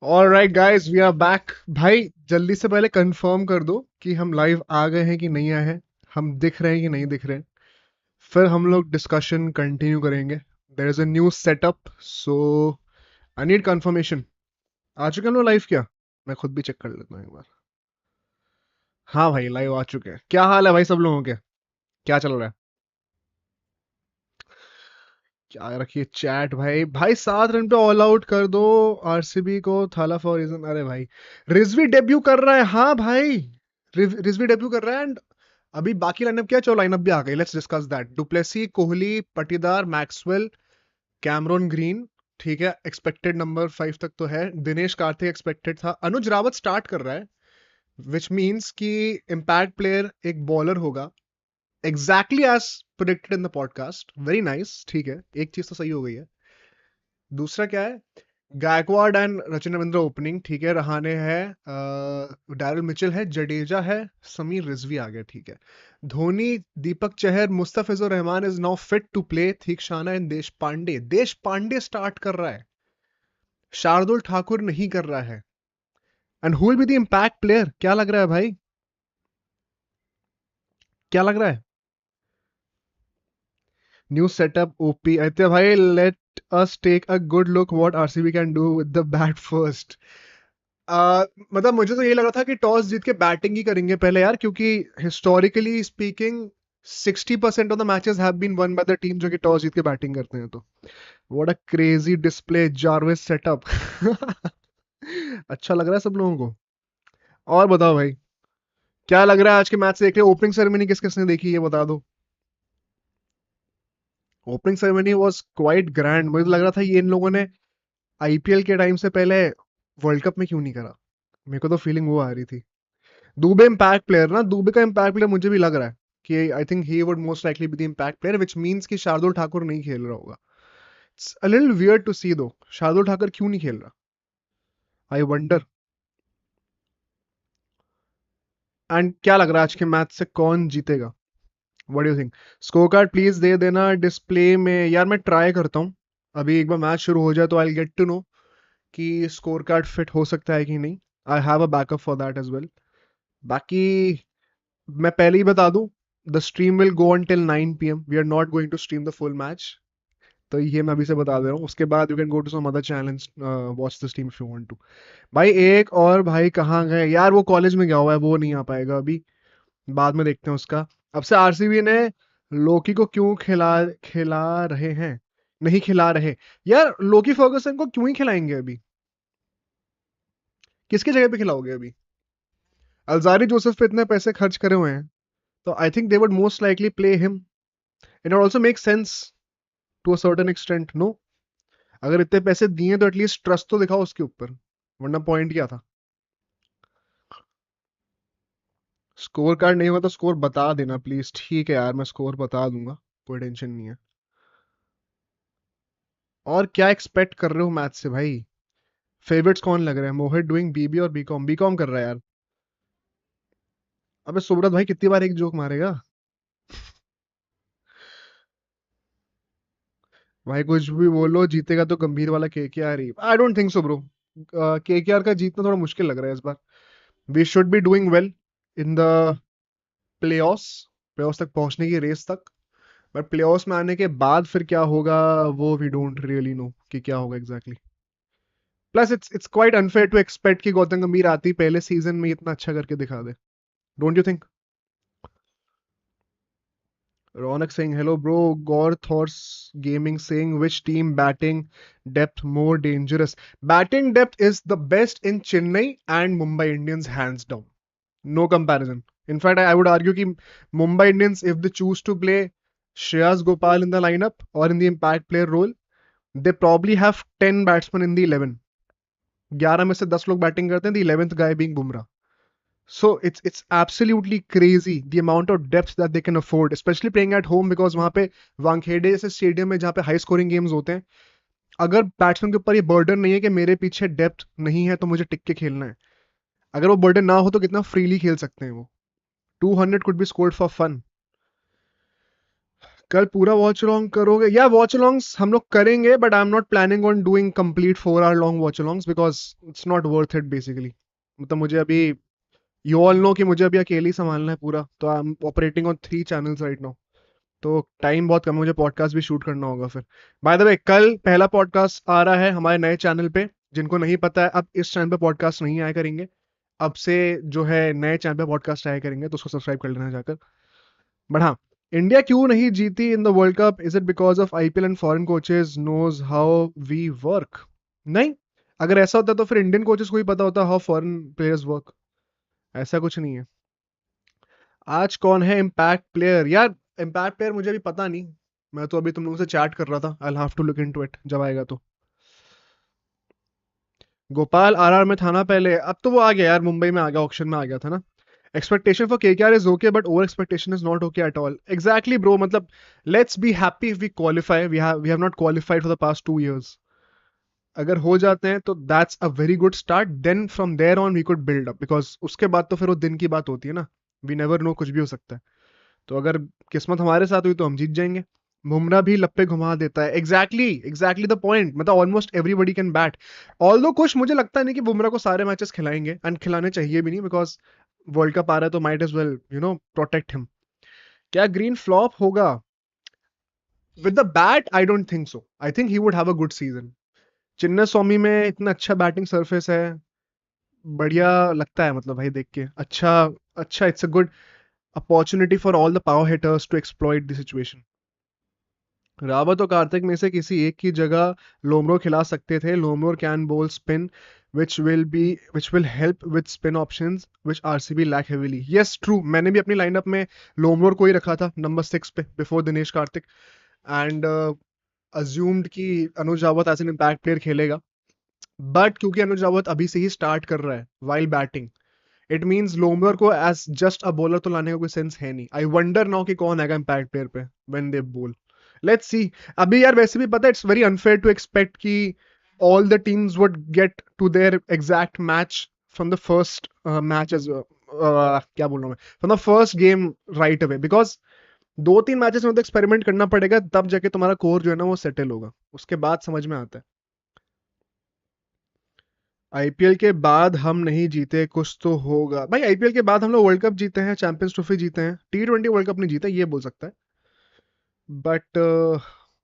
Alright guys, we are back. भाई जल्दी से पहले कंफर्म कर दो कि हम लाइव आ गए हैं कि नहीं आए हैं, हम दिख रहे हैं कि नहीं दिख रहे हैं। फिर हम लोग डिस्कशन कंटिन्यू करेंगे। There is a new setup, so I need confirmation. आ चुके हम लोग लाइव क्या? मैं खुद भी चेक कर लेता हूँ एक बार। हाँ भाई, लाइव आ चुके हैं। क्या हाल है भाई सब लोगों के? क्या चल रहा है? क्या रखिए चैट भाई। भाई 7 रन पे ऑल आउट कर दो आरसीबी को, थाला फॉर रीजन। अरे भाई, रिजवी डेब्यू कर रहा है। हाँ भाई, रिजवी डेब्यू कर रहा है। एंड अभी बाकी लाइनअप क्या है? चलो लाइनअप भी आ गई, let's discuss that. Du Plessis, Kohli, Patidar, Maxwell, Cameron green. ठीक है, एक्सपेक्टेड नंबर 5 तक तो है। दिनेश कार्तिक एक्सपेक्टेड था। अनुज रावत स्टार्ट कर रहा है, विच मीन्स कि इम्पैक्ट प्लेयर एक बॉलर होगा। Exactly as predicted in the podcast. Very nice. ठीक है, एक चीज तो सही हो गई है। दूसरा क्या है? Gaikwad and Rachin Ravindra opening. ठीक है, रहाने है, डैरिल मिचेल है, जडेजा है, समीर रिजवी आ गया। ठीक है, Dhoni, Deepak Chahar, Mustafizur Rahman is now fit to play. ठीक, शाना एंड देश पांडे स्टार्ट कर रहा है, शार्दुल ठाकुर नहीं कर रहा है। And who will be the impact player? क्या लग रहा है भाई? क्या लग रहा है? New setup OP. आदित्य भाई, let us take a good look what RCB can do with the bat first. मतलब मुझे तो ये लग रहा था कि टॉस जीत के बैटिंग ही करेंगे पहले यार, क्योंकि historically speaking 60% of the matches have been won by the team जो कि टॉस जीत के बैटिंग करते हैं। तो what a crazy display, Jarvis setup. अच्छा लग रहा है सब लोगों को। और बताओ भाई, क्या लग रहा है आज के मैच से देख रहे? ओपनिंग सेरेमनी किस किसने देखी, ये बता दो। Opening ceremony was quite grand. मुझे तो लग रहा था ये इन लोगों ने आईपीएल के टाइम से पहले वर्ल्ड कप में क्यों नहीं करा। मेरे को तो फीलिंग वो आ रही थी। दुबे इम्पैक्ट प्लेयर ना, दुबे का इम्पैक्ट प्लेयर मुझे भी लग रहा है कि I think he would most likely be the impact player, which means कि शार्दुल ठाकुर नहीं खेल रहा होगा। It's a little weird to see though, Shardul Thakur क्यों नहीं खेल रहा? I wonder. एंड क्या लग रहा है आज के मैच से कौन जीतेगा? What do you think? Score card please दे देना डिस्प्ले में। यार मैं ट्राई करता हूँ, अभी एक बार मैच शुरू हो जाए तो आई गेट टू नो कि स्कोर कार्ड फिट हो सकता है कि नहीं। I have a backup for that as well. बाकी मैं पहले ही बता दूं, the stream will go until 9 PM। We are not going to stream the full match. तो ये मैं अभी से बता दे रहा हूँ। उसके बाद you can go to some other channel, watch the stream if you want to. भाई एक और भाई कहाँ गए यार? वो कॉलेज में गया हुआ है, वो नहीं आ पाएगा अभी। बाद में देखते हैं उसका। अब से आरसीबी ने लोकी को क्यों खिला खिला रहे हैं? नहीं खिला रहे यार। लोकी फर्गुसन को क्यों ही खिलाएंगे अभी? किसकी जगह पे खिलाओगे अभी? अल्जारी जोसेफ पे इतने पैसे खर्च करे हुए हैं, तो I think they would most likely play him. It also make sense to a certain extent, no? अगर इतने पैसे दिए तो एटलीस्ट ट्रस्ट तो दिखाओ उसके ऊपर, वरना पॉइंट क्या था? स्कोर कार्ड नहीं होगा तो स्कोर बता देना प्लीज। ठीक है यार, मैं स्कोर बता दूंगा, कोई टेंशन नहीं है। और क्या एक्सपेक्ट कर रहे हो मैच से भाई? फेवरेट्स कौन लग रहे हैं? मोहित डूइंग बीबी और बीकॉम। बीकॉम कर रहा है यार। अबे सुब्रत भाई कितनी बार एक जोक मारेगा? भाई कुछ भी बोलो, जीतेगा तो गंभीर वाला केकेआर ही। I don't think so bro. KKR का जीतना थोड़ा मुश्किल लग रहा है इस बार। We should be doing well in the playoffs, playoffs तक पहुंचने की रेस तक। बट प्लेऑफ्स में आने के बाद फिर क्या होगा, वो वी डोंट रियली नो कि क्या होगा exactly. Plus it's quite unfair to expect कि गौतम गंभीर आती पहले सीजन में इतना अच्छा करके दिखा दे। Don't you think? Ronak saying hello, bro. Gore Thor's Gaming saying which team batting depth more dangerous? Batting depth is the best in Chennai and Mumbai Indians, hands down. No comparison. In fact, I would argue that Mumbai Indians, if they choose to play Shreyas Gopal in the lineup or in the impact player role, they probably have 10 batsmen in the 11. 11 में से 10 लोग batting करते हैं, the 11th guy being Bumrah. So it's absolutely crazy the amount of depth that they can afford, especially playing at home, because वहां पे वानखेड़े जैसे stadium में जहाँ पे हाई स्कोरिंग गेम्स होते हैं, अगर बैट्समैन के ऊपर ये बर्डन नहीं है कि मेरे पीछे डेप्थ नहीं है तो मुझे टिक के खेलना है, अगर वो बर्डन ना हो तो कितना फ्रीली खेल सकते हैं वो। 200 could be scored for fun. कल पूरा वॉच अलॉन्ग करोगे या वॉच अलॉन्ग्स हम लोग करेंगे, but I am not planning on doing complete 4 hour long watch alongs because it's not worth it basically. मतलब मुझे अभी, यू ऑल नो कि मुझे अभी अकेले ही संभालना है पूरा, तो I am operating on 3 channels right now. तो टाइम बहुत कम है, मुझे पॉडकास्ट भी शूट करना होगा फिर। बाय द वे, कल पहला पॉडकास्ट आ रहा है हमारे नए चैनल पे। जिनको नहीं पता है, अब इस चैनल पे पॉडकास्ट नहीं आया करेंगे। अब से जो है नए चैनल पे पॉडकास्ट आया करेंगे, तो उसको सब्सक्राइब कर लेना जाकर। बट हाँ, इंडिया क्यों नहीं जीती in the world Cup? Is it because of IPL and foreign coaches knows how we work? नहीं। अगर ऐसा होता तो फिर इंडियन कोचेस को ही पता होता हाउ फॉरेन प्लेयर्स वर्क। ऐसा कुछ नहीं है। आज कौन है इम्पैक्ट प्लेयर यार? इम्पैक्ट प्लेयर मुझे भी पता नहीं। मैं तो अभी तुम लोगों से चैट कर रहा था। I have to look into it जब आएगा तो। गोपाल आरआर में था ना पहले, अब तो वो आ गया यार, मुंबई में आ गया, ऑक्शन में आ गया था ना। Expectation for KKR is okay but over expectation is not okay at all. Exactly bro, मतलब let's be happy if we qualify. We have not qualified for the past 2 years। अगर हो जाते हैं तो that's a very good start, then from there on we could build up, because उसके बाद तो फिर वो दिन की बात होती है ना। वी नेवर नो, कुछ भी हो सकता है। तो अगर किस्मत हमारे साथ हुई तो हम जीत जाएंगे। बुमराह भी लप्पे घुमा देता है, एग्जैक्टली एग्जैक्टली द पॉइंट। मतलब almost everybody can bat. Although कुछ मुझे लगता नहीं कि बुमराह को सारे मैचेस खिलाएंगे, एंड खिलाने चाहिए भी नहीं, बिकॉज वर्ल्ड कप आ रहा है तो might as well protect him. क्या ग्रीन फ्लॉप होगा? With the bat I don't think so. I think he would have a good season. Chinnaswamy में इतना अच्छा बैटिंग सरफेस है, बढ़िया लगता है, मतलब भाई देख के अच्छा। अच्छा, it's a good opportunity for all the power hitters to exploit the situation. Rawat और कार्तिक में से किसी एक की जगह लोमरो खिला सकते थे। लोमरो कैन बोल spin which will help with spin options which RCB lack heavily. Yes, true. मैंने भी अपनी लाइनअप में लोमरो को ही रखा था नंबर 6 पे before Dinesh Karthik, and assumed कि Anuj Rawat as an impact player खेलेगा। बट क्योंकि अनुज रावत अभी से ही स्टार्ट कर रहा है while batting, it means Lomror को एज जस्ट अ बॉलर तो लाने का कोई सेंस है नहीं। आई वंडर नाउ कि कौन आएगा इम्पैक्ट प्लेयर पे when they bowl. Let's see. अभी यार वैसे भी पता है, it's very unfair to expect कि all the teams would get to their exact match from the first match as क्या बोल रहा हूँ मैं, from the first game right away, because 2-3 matches में तो एक्सपेरिमेंट करना पड़ेगा, तब जाके तुम्हारा कोर जो है ना वो सेटल होगा, उसके बाद समझ में आता है। आईपीएल के बाद हम नहीं जीते, कुछ तो होगा भाई। आईपीएल के बाद हम लोग वर्ल्ड कप जीते हैं, चैंपियंस ट्रॉफी जीते हैं, T20 वर्ल्ड कप नहीं जीता, ये बोल सकता है। But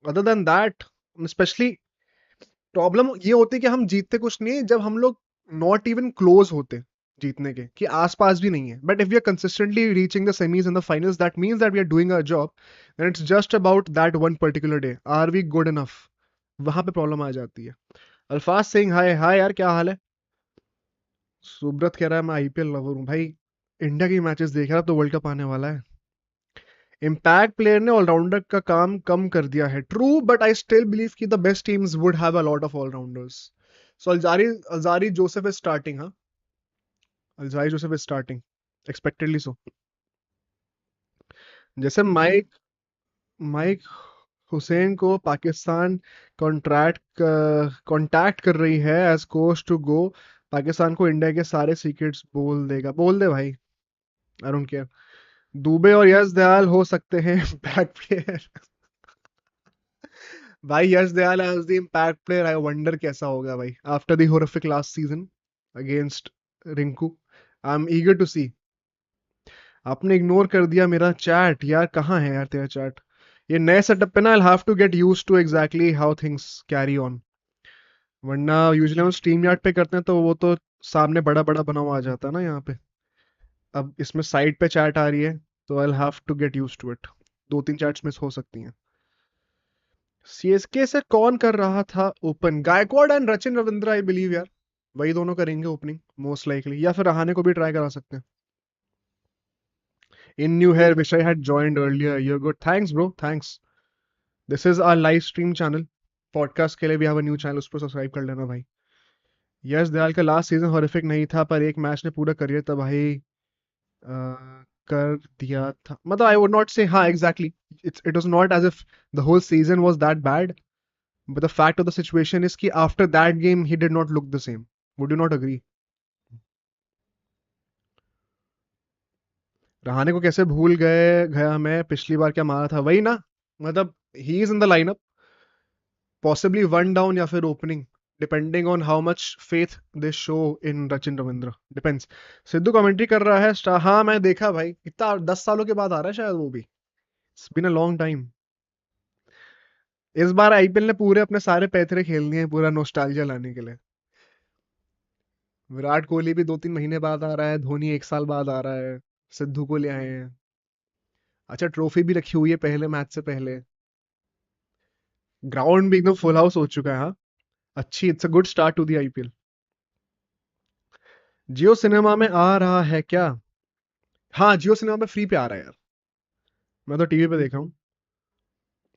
other than that, specially problem ये होती है कि हम जीतते कुछ नहीं जब हम लोग नॉट इवन क्लोज होते जीतने के, कि आसपास भी नहीं है। But if we are consistently reaching the semis and the finals, that means that we are doing our job. Then it's just about that one particular day, are we good enough? वहां पे problem आ जाती है। अल्फाज सिंह, हाय हाय यार, क्या हाल है? सुब्रत कह रहा है मैं आईपीएल लवर हूँ भाई। इंडिया की मैचेस देख रहा, तो वर्ल्ड कप आने वाला है। इम्पैक्ट प्लेयर ने ऑलराउंडर का काम कम कर दिया है, true, but I still believe कि the best teams would have a lot of allrounders. So Alzarri Joseph is starting, हाँ। Alzarri Joseph is starting, expectedly so. जैसे माइक माइक हुसैन को पाकिस्तान कॉन्ट्रैक्ट कांटेक्ट कर रही है as coach to go Pakistan, को India के सारे सीक्रेट्स बोल देगा। बोल दे भाई, आई डोंट केयर। दुबे और यश दयाल हो सकते हैं बैक प्लेयर। भाई Yash Dayal as the impact player, I wonder कैसा होगा भाई after the horrific last season against Rinku. I am eager to see. आपने इग्नोर कर दिया मेरा चैट यार, कहाँ है यार तेरा चैट? ये नए सेटअप पे ना I have to get used to exactly how things carry on. वरना यूजुअली हम स्ट्रीम यार्ड पे करते हैं तो वो तो सामने बड़ा बड़ा बना हुआ आ जाता है ना यहाँ पे। अब इसमें साइड पे चैट आ रही है, तो I have to get used to it. 2-3 chats miss हो सकती हैं। सीएसके से कौन कर रहा था open? Gaikwad and Rachin Ravindra I believe यार, वही दोनों करेंगे ओपनिंग मोस्ट लाइकली, या फिर रहाने को भी ट्राई करा सकते हैं। In new here, wish I had joined earlier, you good, thanks bro, thanks. This is our live stream channel. Podcast के लिए भी हैव अ न्यू चैनल, उस पर सब्सक्राइब कर लेना भाई। यश दयाल का लास्ट सीजन हॉरिफिक नहीं था, पर एक मैच ने पूरा करियर तबाही कर दिया था। मतलब आई वुड नॉट से, हाँ exactly, it was not as if the whole season was that bad, but the fact of the situation is कि after that game he did not look the same. Would you not agree? Rahane को कैसे भूल गए गया मैं, पिछली बार क्या मारा था वही ना। मतलब he is in the lineup, possibly one down या फिर opening, depending on how much faith they show in Rachin Ravindra, depends. Sidhu commentary कर रहा है हाँ मैं देखा भाई, इतना 10 सालों के बाद आ रहा है शायद वो भी, it's been a long time. इस बार आईपीएल ने पूरे अपने सारे पैतरे खेल दिए हैं पूरा नोस्टाल्जिया लाने के लिए। विराट कोहली भी 2-3 महीने बाद आ रहा है, धोनी 1 साल बाद आ रहा है, सिद्धू को ले आए हैं। अच्छा ट्रॉफी भी रखी हुई है पहले मैच से पहले। ग्राउंड भी एकदम फुल हाउस हो चुका है, हाँ। अच्छी, it's a good start to the IPL. Jio Cinema में आ रहा है क्या? हाँ जियो सिनेमा में फ्री पे आ रहा है यार, मैं तो टीवी पे देख रहा हूँ।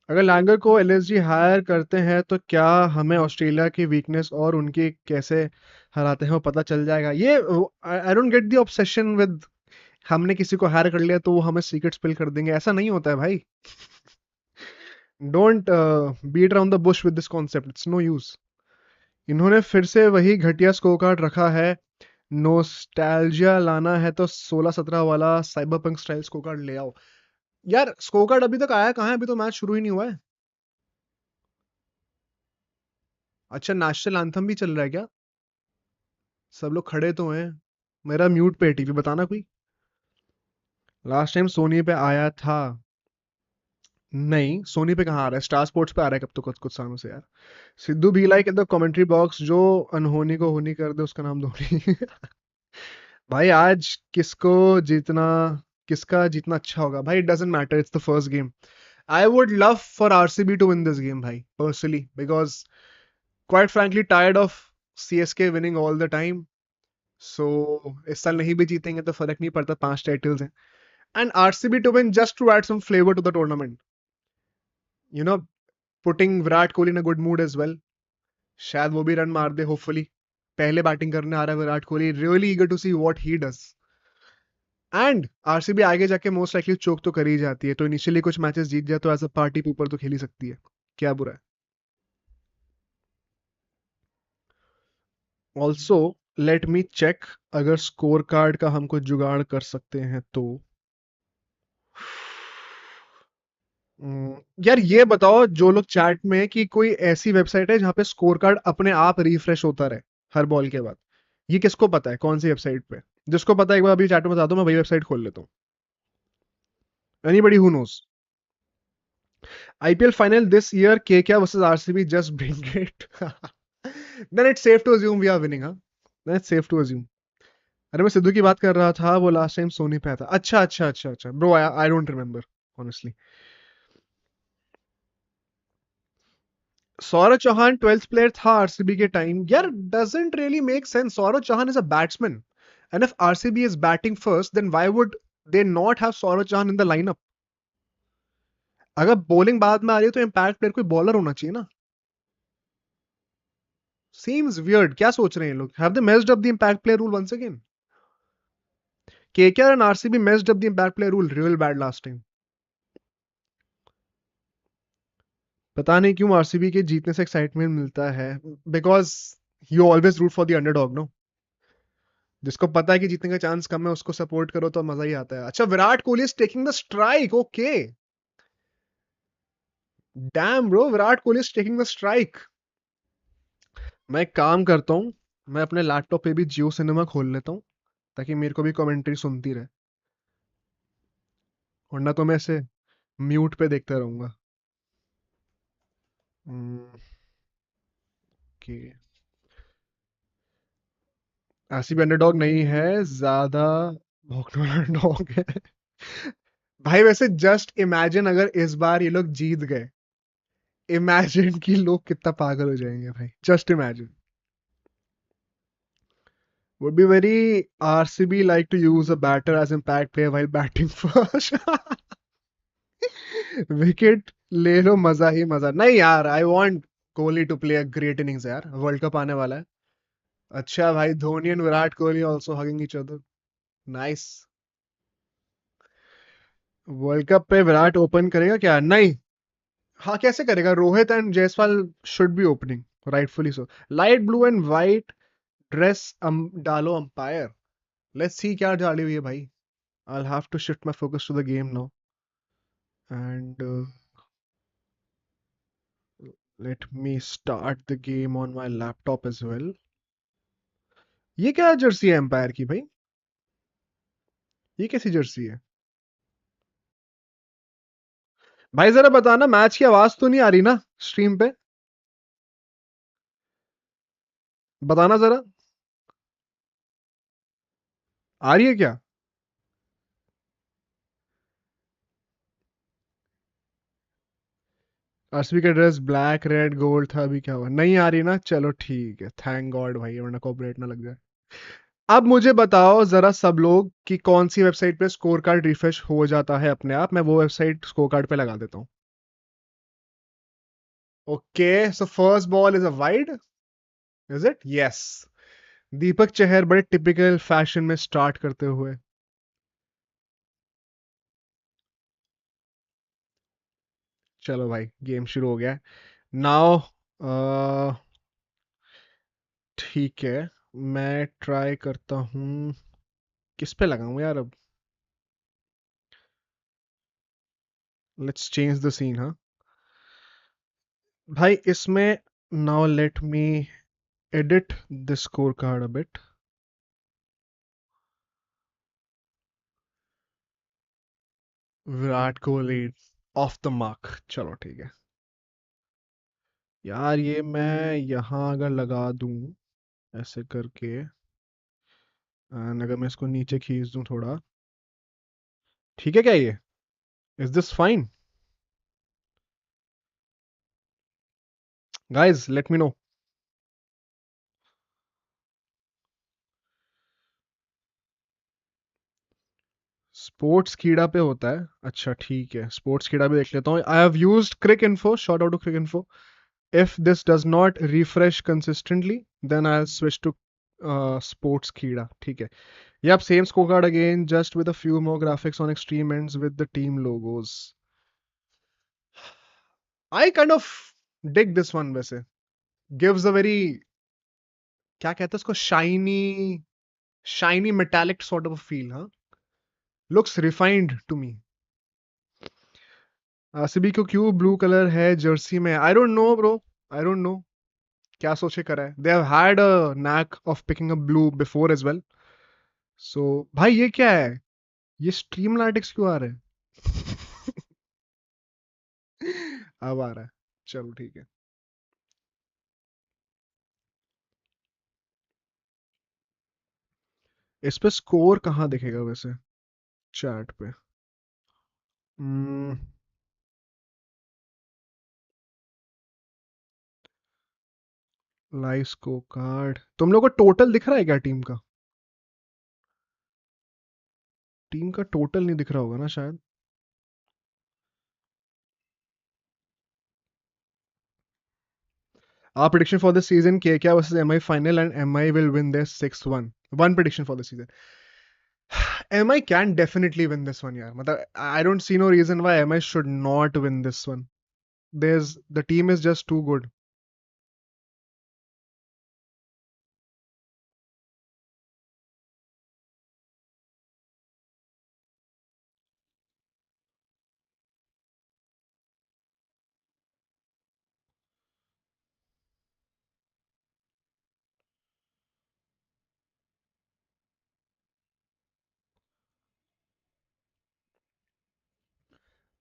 अगर लैंगर को एलएसजी हायर करते हैं तो क्या हमें ऑस्ट्रेलिया की वीकनेस और उनकी कैसे हराते हैं वो पता चल जाएगा? ये I don't get the obsession with हमने किसी को हायर कर लिया तो वो हमें सीक्रेट स्पिल कर देंगे, ऐसा नहीं होता है भाई। Don't beat around the bush with this concept, it's no use. इन्होंने फिर से वही घटिया स्कोर कार्ड रखा है। नोस्टैल्जिया लाना है तो 16-17 वाला cyber punk style score card ले आओ। यार स्कोर कार्ड अभी तक आया कहाँ है, अभी तो मैच शुरू ही नहीं हुआ है। अच्छा नेशनल एंथम भी चल रहा है क्या? सब लोग खड़े तो हैं। मेरा म्यूट पे टीवी बताना कोई। लास्ट टाइम सोनी पे आया था। नहीं सोनी पे कहाँ आ रहा है, स्टार स्पोर्ट्स पे आ रहा है कब तो कुछ कुछ सालों से यार। सिद्धू भी like in the commentary box, जो अनहोनी को होनी कर दे उसका नाम धोनी। भाई आज किसको जीतना, किसका जीतना अच्छा होगा भाई, it doesn't matter, it's the first game. I would love for RCB to win this game भाई personally, because quite frankly tired of CSK winning all the time. So इस साल नहीं भी जीतेंगे तो फर्क नहीं पड़ता, 5 टाइटल्स हैं। And RCB to win just to add some flavour to the tournament, you know, putting Virat Kohli in a good mood as well. शायद वो भी रन मार दे होपफुली। पहले बैटिंग करने आ रहा है Virat Kohli, really eager to see what he does. And RCB आगे जाके मोस्ट लाइकली चोक तो कर ही जाती है, तो इनिशियली कुछ मैचेस जीत जाए तो एज अ पार्टी ऊपर तो खेल ही सकती है, क्या बुरा है। ऑल्सो लेट मी चेक, अगर स्कोर कार्ड का हम कुछ जुगाड़ कर सकते हैं तो। यार ये बताओ जो लोग चैट में, कि कोई ऐसी वेबसाइट है जहां पे स्कोर कार्ड अपने आप रिफ्रेश होता रहे हर बॉल के बाद? ये किसको पता है कौन सी वेबसाइट पे? जिसको पता है एक बार अभी चैट में बता दो, मैं वही वेबसाइट खोल लेता हूँ। Anybody who knows? IPL final this year KKR versus RCB, just bring it. Then it's safe to assume we are winning, हाँ। Then it's safe to assume. अरे मैं सिद्धू की बात कर रहा था, वो लास्ट टाइम सोनी पे आया था। अच्छा अच्छा अच्छा अच्छा bro, I don't remember honestly. Saurav Chauhan 12th player था आरसीबी के टाइम यार, doesn't really make sense. Saurav Chauhan is a batsman, and if RCB is batting first then why would they not have Saurav Chauhan in the lineup? अगर bowling बाद में आ रही है तो impact player कोई बॉलर होना चाहिए ना। सीम्स वियर्ड, क्या सोच रहे हैं लोग? Have they messed up the impact player rule once again? KKR and RCB messed up the impact player rule real bad last time. पता नहीं क्यों आरसीबी के जीतने से एक्साइटमेंट मिलता है, because you always root for the underdog no. जिसको पता है कि जीतने का चांस कम है उसको सपोर्ट करो तो मजा ही आता है। अच्छा Virat Kohli is taking the strike, okay. Damn bro, Virat Kohli is taking the strike. मैं एक काम करता हूँ, मैं अपने लैपटॉप पे भी जियो सिनेमा खोल लेता हूँ, ताकि मेरे को भी कमेंट्री सुनती रहे, वरना तो मैं ऐसे म्यूट पे देखता रहूंगा। ओके। ऐसी भी अंडरडॉग नहीं है, ज्यादा भौंकने वाला डॉग है। भाई वैसे जस्ट इमेजिन अगर इस बार ये लोग जीत गए, इमेजिन कि लोग कितना पागल हो जाएंगे भाई, just imagine. Would be very RCB like to use a batter as impact player while batting first. Wicket ले लो, मजा ही मजा। नहीं यार, I want Kohli to play a great innings यार, वर्ल्ड कप आने वाला है। अच्छा भाई, Dhoni and Virat Kohli also hugging each other, nice. World Cup पे विराट ओपन करेगा क्या? नहीं। हाँ कैसे करेगा, Rohit and Jaiswal should be opening, rightfully so. Light blue and white dress डालो अंपायर। लेट्स सी क्या डाली हुई है भाई। I'll have to shift my focus to the game now. And let me start the game on my laptop as well. ये क्या Jersey है empire की भाई? ये कैसी जर्सी है? भाई जरा बताना, मैच की आवाज तो नहीं आ रही ना स्ट्रीम पे? बताना जरा। आ रही है क्या? आरसीबी का ड्रेस ब्लैक रेड गोल्ड था, अभी क्या हुआ? नहीं आ रही ना, चलो ठीक है, थैंक गॉड भाई, वरना कॉपीराइट ना लग जाए। अब मुझे बताओ जरा सब लोग कि कौन सी वेबसाइट पे स्कोर कार्ड रिफ्रेश हो जाता है अपने आप। मैं वो वेबसाइट स्कोर कार्ड पे लगा देता हूँ। Okay, so first ball is a wide. Is it? Yes. Deepak Chahar बड़े टिपिकल फैशन में स्टार्ट करते हुए। चलो भाई, गेम शुरू हो गया है। नाउ ठीक है, मैं ट्राई करता हूँ। किस पे लगाऊं यार अब? लेट्स चेंज द सीन, हाँ भाई इसमें। Now let me edit the score card a bit. Virat Kohli of the mark, चलो ठीक है। यार ये मैं यहाँ अगर लगा दूं ऐसे करके, and अगर मैं इसको नीचे खींच दूं थोड़ा, ठीक है क्या ये? Is this fine? Guys let me know. Sports कीड़ा पे होता है? अच्छा ठीक है, स्पोर्ट्स कीड़ा भी देख लेता हूँ। I have used Cricinfo, shout out to Cricinfo. If this does not refresh consistently, then I'll switch to sports Kida. ठीक है। Yep, same scorecard again, just with a few more graphics on extreme ends with the team logos. I kind of dig this one वैसे। Gives a very, क्या कहते हैं उसको, shiny metallic sort of a feel, हाँ। Looks refined to me. RCB को क्यों blue colour है jersey में? I don't know bro, I don't know. क्या सोचे करा है? They have had a knack of picking a blue before as well. So भाई ये क्या है? ये स्ट्रीम लाइटिक्स क्यों आ रहे हैं? अब आ रहा है। चलो ठीक है। इस पे स्कोर कहाँ दिखेगा वैसे? चैट पे? लाइव स्कोर कार्ड तुम लोग को टोटल दिख रहा है क्या टीम का? टीम का टोटल नहीं दिख रहा होगा ना शायद। Our prediction for the season, KK versus MI final, and MI will win this 6-1. One prediction for the season. MI can definitely win this one, yeah. I don't see no reason why MI should not win this one. The team is just too good.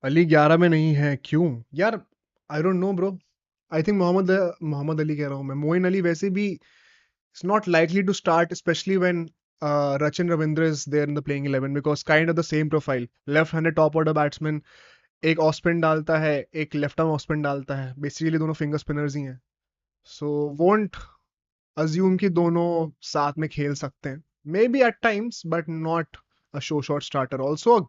Ali 11 में नहीं है क्यों? यार I don't know bro. I think Mohammad Mohammad Ali कह रहा हूँ मैं, मोइन अली वैसे भी it's not likely to start, especially when Rachin Ravindra is there in the playing 11, because kind of the same profile. Left-handed top order batsman, एक ऑफ स्पिन डालता है, एक लेफ्ट आर्म ऑफ स्पिन डालता है, बेसिकली दोनों finger spinners ही हैं। सो won't assume कि दोनों साथ में खेल सकते हैं। Maybe at times but not a sure shot starter also.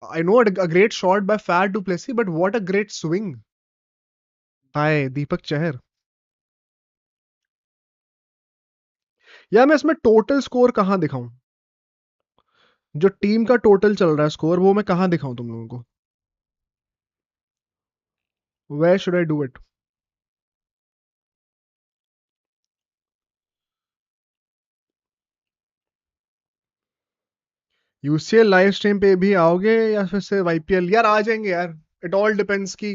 I know a great shot by Faf du Plessis, but what a great swing by Deepak Chahar. या मैं इसमें टोटल स्कोर कहाँ दिखाऊं? जो टीम का टोटल चल रहा है स्कोर, वो मैं कहाँ दिखाऊं तुम लोगों को? Where should I do it? UCL live stream पे भी आओगे या फिर सिर्फ आईपीएल? यार आ जाएंगे यार। इट ऑल डिपेंड्स कि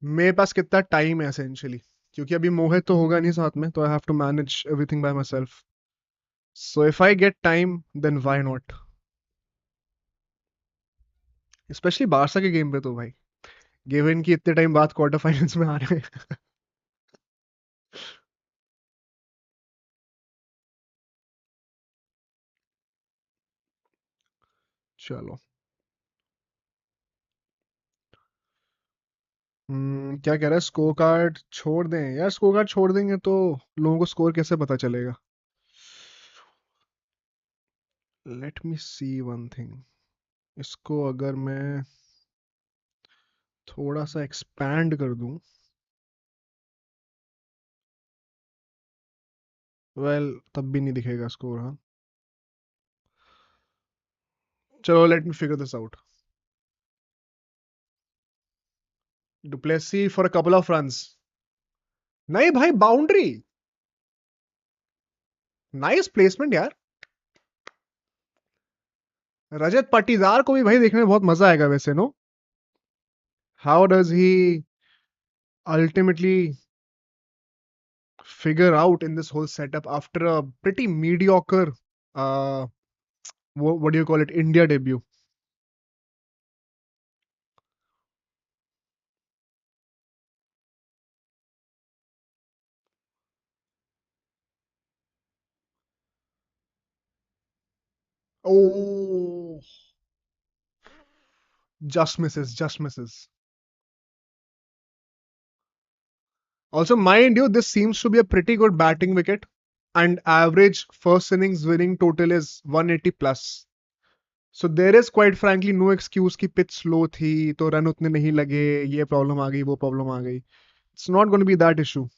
मेरे पास कितना टाइम है एसेंशियली, क्योंकि अभी मोहित तो होगा नहीं साथ में, तो I have to manage everything by myself. So if I get time then why not. Specially Barca के गेम पे तो भाई, गिवन कि इतने टाइम बाद क्वार्टर फाइनल्स में आ रहे हैं. चलो. क्या कह रहा है, स्कोर कार्ड छोड़ दें यार? स्कोर कार्ड छोड़ देंगे तो लोगों को स्कोर कैसे पता चलेगा? लेट मी सी वन थिंग. इसको अगर मैं थोड़ा सा एक्सपैंड कर दूं, वेल तब भी नहीं दिखेगा स्कोर. हाँ, चलो let me figure this out. Du Plessis for a couple of runs. नहीं भाई, बाउंड्री. नाइस प्लेसमेंट यार. रजत पाटीदार को भी भाई देखने में बहुत मजा आएगा वैसे, no? How does he ultimately figure out in this whole setup after a pretty mediocre, uh what do you call it, India debut? Oh, just misses, just misses. Also, mind you, this seems to be a pretty good batting wicket, and average first innings winning total is 180 plus. So there is quite frankly no excuse कि pitch slow थी तो run उतने नहीं लगे, ये problem आ गई, वो प्रॉब्लम आ गई. It's not going to be that issue.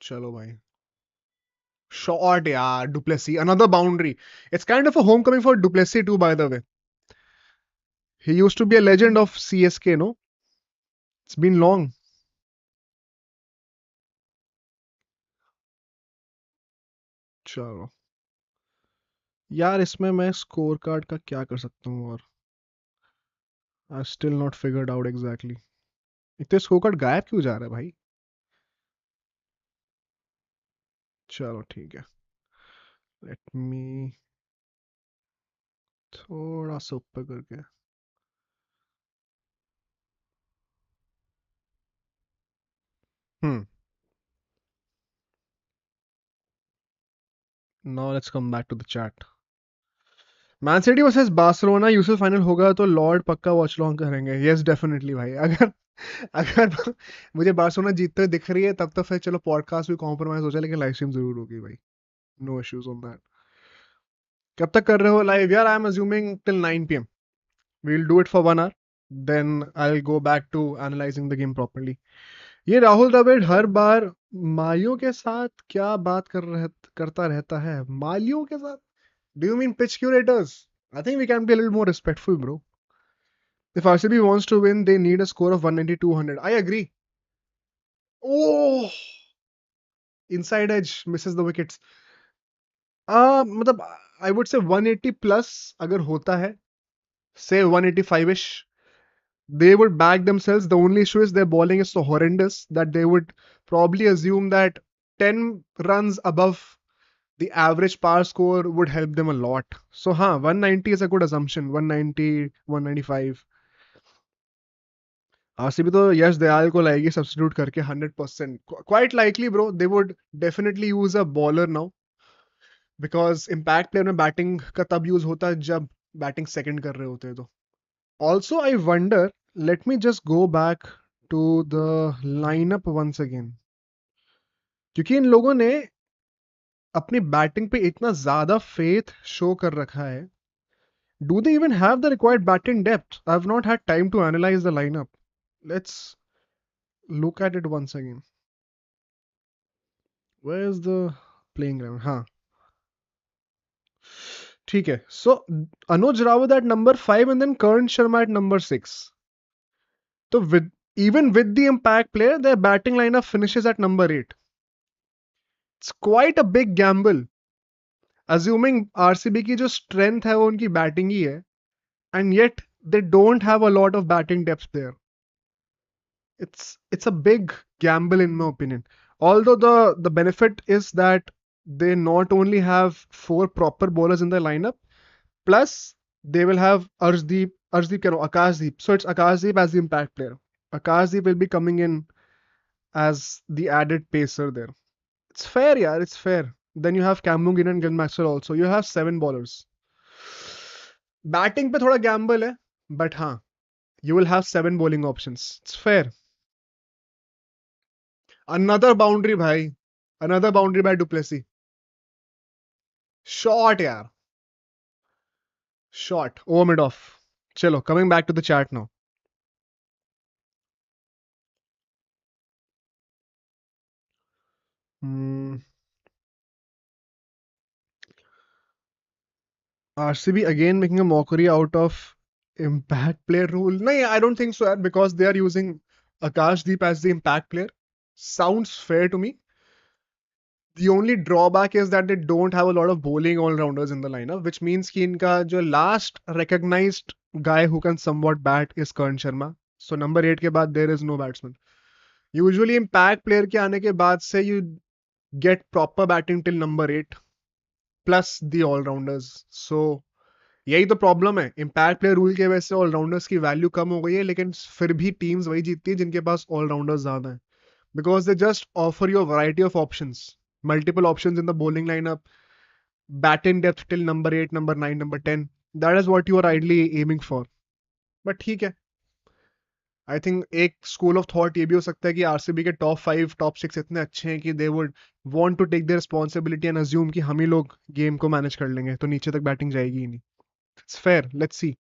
चलो भाई. Short, yeah, Duplessis, another boundary. It's kind of a homecoming for Duplessis too, by the way. He used to be a legend of CSK, no? It's been long. चलो यार, इसमें मैं score card का क्या कर सकता हूँ और I still not figured out exactly. इतने स्कोर कार्ड गायब क्यों जा रहा है भाई? चलो ठीक है. लेट मी थोड़ा सा ऊपर करके. Hmm. Now let's come back to the chat. Man City versus Barcelona UCL final होगा तो लॉर्ड पक्का वॉच लॉन्ग करेंगे. यस डेफिनेटली भाई. अगर अगर मुझे बार्सिलोना जीतते हुए दिख रही है तब तो फिर चलो पॉडकास्ट भी कॉम्प्रोमाइज हो जाए, लेकिन लाइव स्ट्रीम जरूर होगी भाई. No issues on that. कब तक कर रहे हो लाइव यार? I am assuming till 9 p.m. We'll do it for 1 hour. Then I will go back to analyzing the game properly. ये राहुल द्रविड़ हर बार मालियों के साथ क्या बात करता रहता है? मालियों के साथ? Do you mean pitch curators? I think we can be a little more respectful, bro. If RCB wants to win, they need a score of 190, 200. I agree. Oh, inside edge misses the wickets. मतलब I would say 180 plus अगर होता है, say 185ish, they would back themselves. The only issue is their bowling is so horrendous that they would probably assume that 10 runs above the average par score would help them a lot. So हाँ, 190 is a good assumption. 190, 195. RCB तो यश दयाल को लाएगी substitute करके 100%. Quite likely bro, they would definitely use a bowler now, because impact player में batting का तब use होता है जब बैटिंग सेकंड कर रहे होते हैं. तो also I wonder, let me just go back to the lineup once again, क्योंकि इन लोगों ने अपनी बैटिंग पे इतना ज्यादा फेथ शो कर रखा है. Do they even have the required batting depth? I have not had time to analyse the lineup. Let's look at it once again. Where is the playing ground? हाँ, ठीक है. So Anuj Rawat at number 5 and then Karn Sharma at number 6. तो Even with the impact player, their batting lineup finishes at number 8. It's quite a big gamble. Assuming RCB की जो strength है वो उनकी batting ही है, and yet they don't have a lot of batting depth there. It's a big gamble in my opinion. Although the benefit is that they not only have 4 proper bowlers in the lineup, plus they will have Akashdeep. So it's Akashdeep as the impact player. Akashdeep will be coming in as the added pacer there. It's fair, yeah, it's fair. Then you have Cameron Green and Glenn Maxwell also. You have 7 bowlers. Batting पे थोड़ा gamble है, but हाँ, you will have 7 bowling options. It's fair. Another boundary, bhai. Another boundary by Duplessis. Short, yaar. Short. Over mid off. Chalo, coming back to the chat now. Hmm. RCB again making a mockery out of impact player rule. No, I don't think so, yaar, because they are using Akashdeep as the impact player. Sounds fair to me. The only drawback is that they don't have a lot of bowling all-rounders in the lineup, which means कि इनका जो last recognized guy who can somewhat bat is Karan Sharma. So number 8 के बाद there is no batsman. Usually impact player के आने के बाद से you get proper batting till number 8 plus the all-rounders. So यही तो प्रॉब्लम है. इम्पैक्ट प्लेयर रूल की वजह से ऑलराउंडर्स की वैल्यू कम हो गई है, लेकिन फिर भी टीम्स वही जीतती है जिनके पास ऑलराउंडर्स ज्यादा है. Because they just offer you a variety of options, multiple options in the bowling lineup, batting depth till number 8, number 9, number 10. That is what you are ideally aiming for. But ठीक है. I think एक school of thought ये भी हो सकता है कि RCB के टॉप 5 टॉप 6 इतने अच्छे हैं कि they would want to take their responsibility and assume कि हम ही लोग गेम को मैनेज कर लेंगे, तो नीचे तक बैटिंग जाएगी ही नहीं. It's fair, let's see.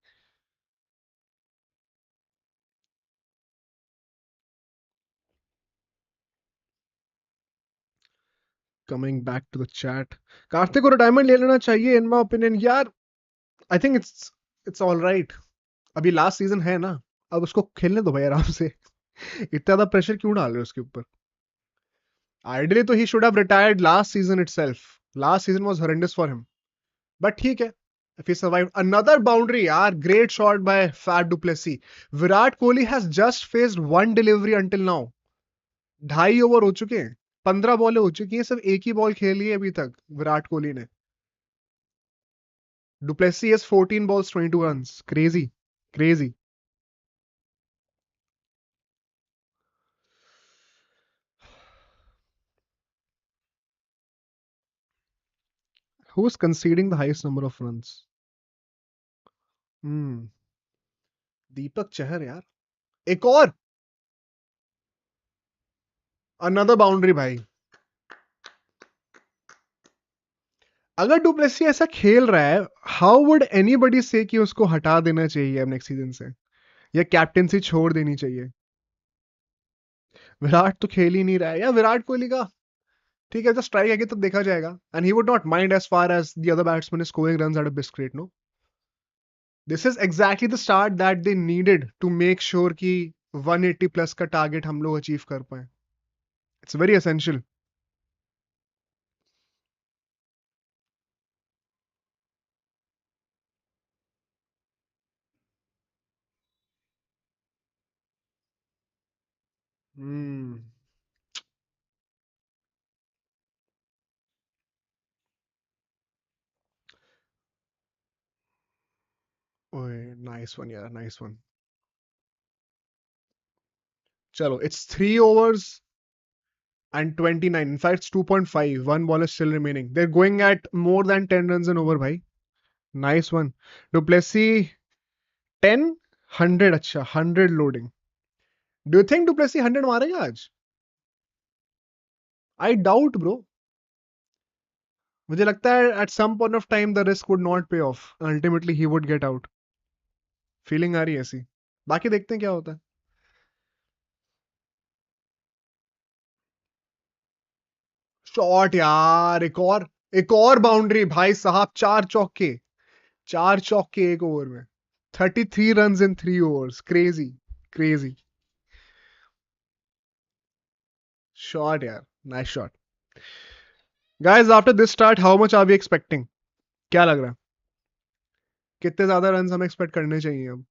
Coming back to the chat. Kartik को रिटायरमेंट ले लेना चाहिए इन माय ओपिनियन यार. I think it's all right. अभी लास्ट सीजन है ना, अब उसको खेलने दो भाई आराम से. इतना ज्यादा प्रेशर क्यों डाल रहे हो उसके ऊपर. आइडियली तो he should have retired last season itself. Last season was horrendous for him. But ठीक है. If he survived another boundary, yaar, great shot by Fat Duplessis. Virat Kohli has just faced one delivery until now. 2.5 over हो चुके हैं, 15 बॉलें हो चुकी हैं, सिर्फ एक ही बॉल खेली है अभी तक विराट कोहली ने. Duplessis has 14 balls, 22 runs. Crazy, crazy. Who's conceding the highest number of runs? Hmm. Deepak Chahar यार. एक और. Another boundary भाई. अगर डुप्लेसी ऐसा खेल रहा है, हाउ वुड एनीबडी से कि उसको हटा देना चाहिए अब नेक्स्ट सीजन से, या कैप्टेंसी छोड़ देनी चाहिए. विराट तो खेल ही नहीं रहा है, या विराट कोहली का ठीक है, जब स्ट्राइक आएगी तब देखा जाएगा. And he would not mind as far as the other batsman is scoring runs at a big rate. No, this is exactly the start that they needed to make sure कि 180 plus का target हम लोग achieve कर पाए. It's very essential. Nice one यार, nice one. चलो, it's 3 overs and 29. In fact, it's 2.5. One ball is still remaining. They're going at more than 10 runs an over, bhai. Nice one. Duplessis 10, 100. Acha, 100 loading. Do you think Duplessis 100 मारेगा आज? I doubt, bro. मुझे लगता है at some point of time the risk would not pay off. Ultimately, he would get out. Feeling आ रही है ऐसी. बाकी देखते हैं क्या होता है. शॉट यार, एक और बाउंड्री भाई साहब. 4 चौके. 4 चौके एक ओवर में. 33 runs in 3 overs. Crazy. Crazy. Shot यार, nice shot. Guys after this start how much are we expecting? क्या लग रहा है, कितने ज्यादा रन हमें एक्सपेक्ट करने चाहिए अब?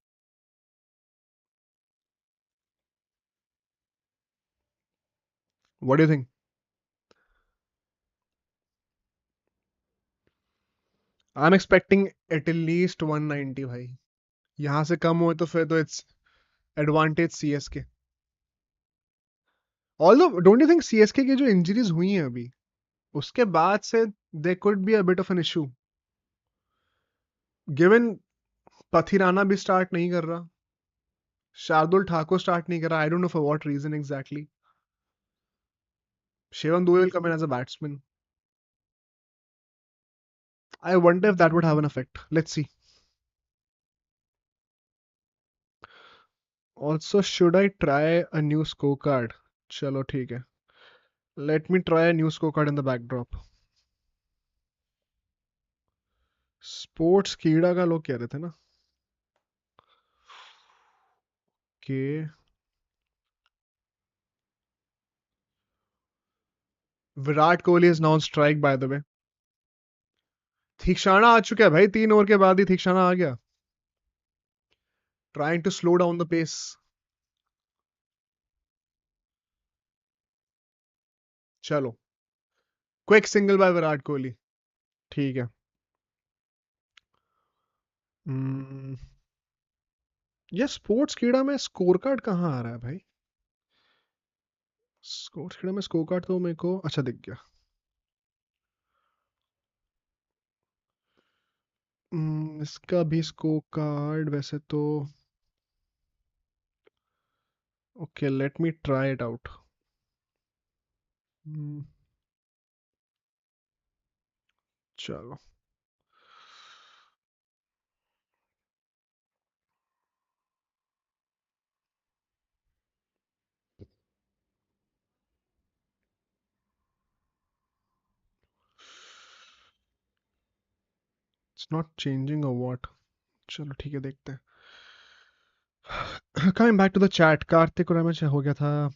What do you think? I am expecting at least 190 भाई। यहाँ से कम हो तो फिर तो it's advantage CSK. Although don't you think CSK की जो इंजरीज हुई हैं अभी, उसके बाद से they could be a bit of an issue, given Pathirana भी स्टार्ट नहीं कर रहा, शार्दुल ठाकुर स्टार्ट नहीं कर रहा, I don't know for what reason exactly. Shivam Dube will come in as a batsman. I wonder if that would have an effect, let's see. Also should I try a new score card? चलो ठीक है, let me try a new score card in the backdrop. Sports कीड़ा का लोग कह रहे थे ना कि Virat Kohli is now strike by the way. Theekshana आ चुका है भाई, 3 ओवर के बाद ही थीक्षाणा आ गया, trying to slow down the pace. चलो, quick single by Virat Kohli. ठीक है। हम्म, ये स्पोर्ट्स कीड़ा में स्कोर कार्ड कहाँ आ रहा है भाई? स्पोर्ट्स कीड़ा में स्कोर कार्ड तो मेरे को अच्छा दिख गया। इसका भी स्कोर कार्ड वैसे तो okay, let me try it out. चलो, it's not changing a what. चलो ठीक है, देखते हैं। Coming back to the chat, Kartik और रमेश हो गया था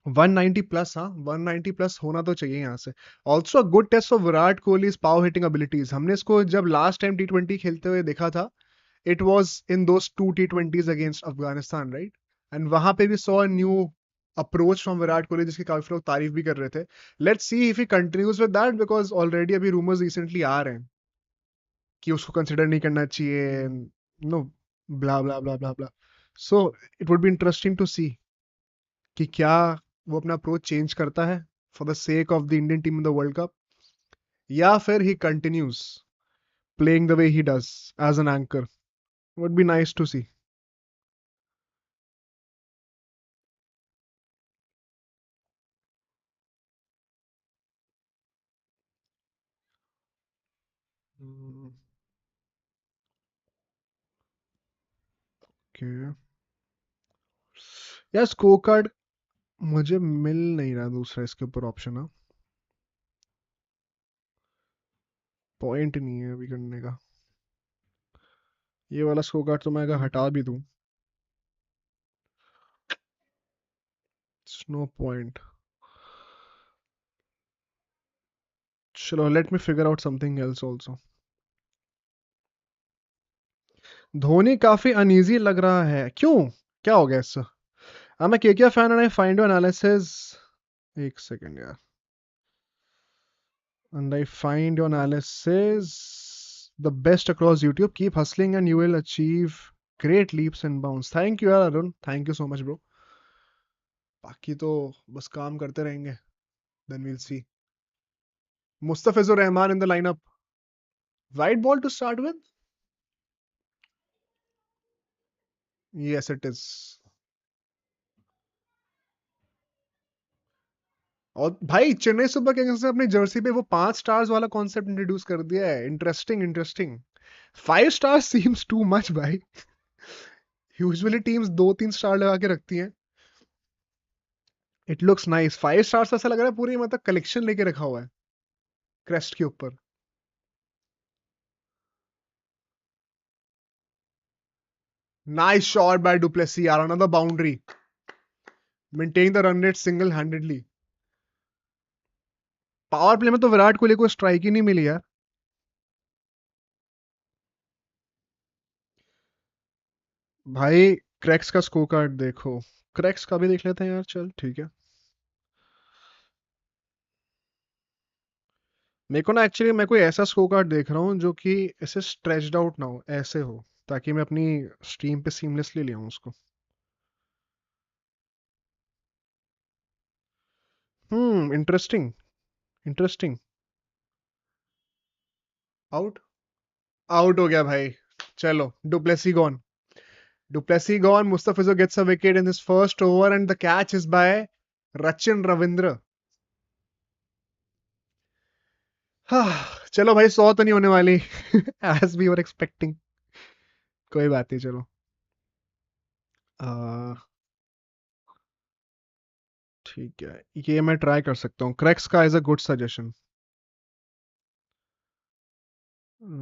190 प्लस। हाँ, 190 प्लस होना तो चाहिए यहाँ से। Also a good test of Virat Kohli power hitting abilities. हमने इसको जब लास्ट टाइम टी20 खेलते हुए देखा था, इट वाज इन दोस 2 टी20s अगेंस्ट अफगानिस्तान, राइट? एंड वहां पे भी saw new approach from Virat Kohli, जिसकी काफी लोग तारीफ भी कर रहे थे। Let's see if he continues with that, because already अभी रूमर्स रिसेंटली आ रहे हैं कि उसको कंसिडर नहीं करना चाहिए, no, blah blah blah blah blah. So it would be interesting to see कि क्या वो अपना अप्रोच चेंज करता है for the sake of the Indian team in the world cup, या फिर he continues playing the way he does as an anchor. Would be nice to see. Okay, यार score card मुझे मिल नहीं रहा दूसरा इसके ऊपर ऑप्शन। हाँ, पॉइंट नहीं है अभी करने का। ये वाला स्कोर कार्ड तो मैं अगर हटा भी दूं, नो पॉइंट। चलो, let me figure out something else also. Dhoni काफी अनईजी लग रहा है, क्यों? क्या हो गया इससे? I'm a KKR fan and I find your analysis. एक सेकंड यार, and I find your analysis the best across YouTube. Keep hustling and you will achieve great leaps and bounds. Thank you यार Arun, thank you so much bro. बाकी तो बस काम करते रहेंगे, then we'll see. Mustafizur Rahman in the lineup. White ball to start with? Yes, it is. और भाई Chennai super Kings ने अपनी जर्सी पे वो 5 स्टार्स वाला कॉन्सेप्ट इंट्रोड्यूस कर दिया है। Interesting, interesting. 5 star seems too much भाई। यूजुअली टीम्स 2-3 स्टार लगा के रखती हैं। It looks nice. 5 स्टार्स ऐसा लग रहा है पूरी मतलब कलेक्शन लेके रखा हुआ है क्रेस्ट के ऊपर। नाइस शॉट बाय डुप्लेसी यार, another boundary. Maintain the run rate single handedly. Power play में तो विराट कोहली को स्ट्राइक ही नहीं मिली यार। भाई क्रैक्स का स्कोर कार्ड देखो। क्रैक्स का भी देख लेते हैं यार, चल ठीक है। मेरे को ना एक्चुअली मैं कोई ऐसा स्कोर कार्ड देख रहा हूँ जो कि ऐसे स्ट्रेच्ड आउट ना हो, ऐसे हो, ताकि मैं अपनी स्ट्रीम पे सीमलेसली ले आऊँ उसको। इंटरेस्टिंग। इंटरेस्टिंग। आउट। आउट हो गया भाई। चलो, du Plessis gone. Duplessis gone. Mustafizo gets a wicket in his first over, and the catch is by Rachin Ravindra. चलो भाई, 100 तो नहीं होने वाली एज वी वर एक्सपेक्टिंग। कोई बात नहीं, चलो। ठीक है, ये मैं ट्राई कर सकता हूँ। क्रैक्स का is a good suggestion.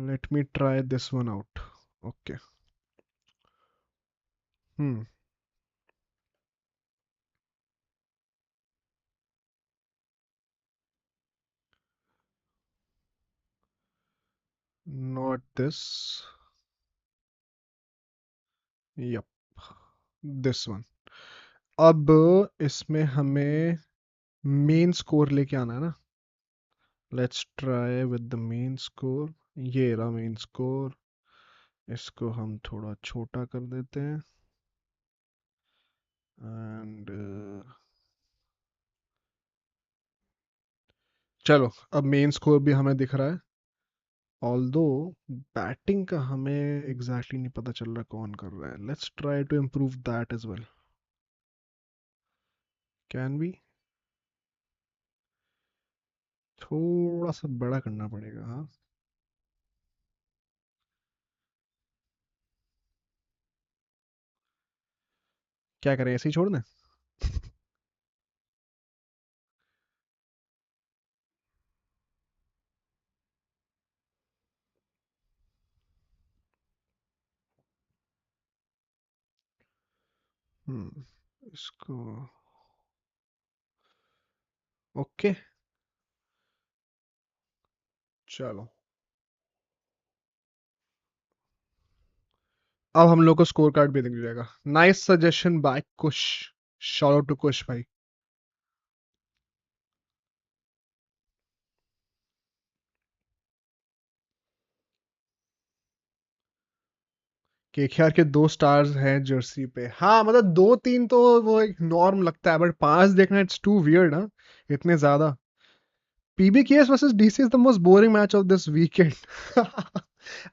Let me try this one out. Okay. Hmm. Not this. Yup, this one. अब इसमें हमें मेन स्कोर लेके आना है ना। Let's try with the main score. ये रहा मेन स्कोर। इसको हम थोड़ा छोटा कर देते हैं। एंड चलो, अब मेन स्कोर भी हमें दिख रहा है। ऑल्दो बैटिंग का हमें एग्जैक्टली नहीं पता चल रहा कौन कर रहा है। Let's try to improve that as well. Can be थोड़ा सा बड़ा करना पड़ेगा, हाँ। क्या करें, ऐसे ही छोड़ दें? हम्म। इसको। ओके। चलो, अब हम लोग को स्कोर कार्ड भी दिख जाएगा। Nice suggestion by Kush. Shout out to Kush भाई। केकेआर के 2 स्टार्स हैं जर्सी पे, हाँ मतलब 2-3 तो वो एक नॉर्म लगता है, बट 5 देखना इट्स टू वियर्ड, हाँ। इतने ज्यादा। PBKS versus DC is the most boring match of this weekend.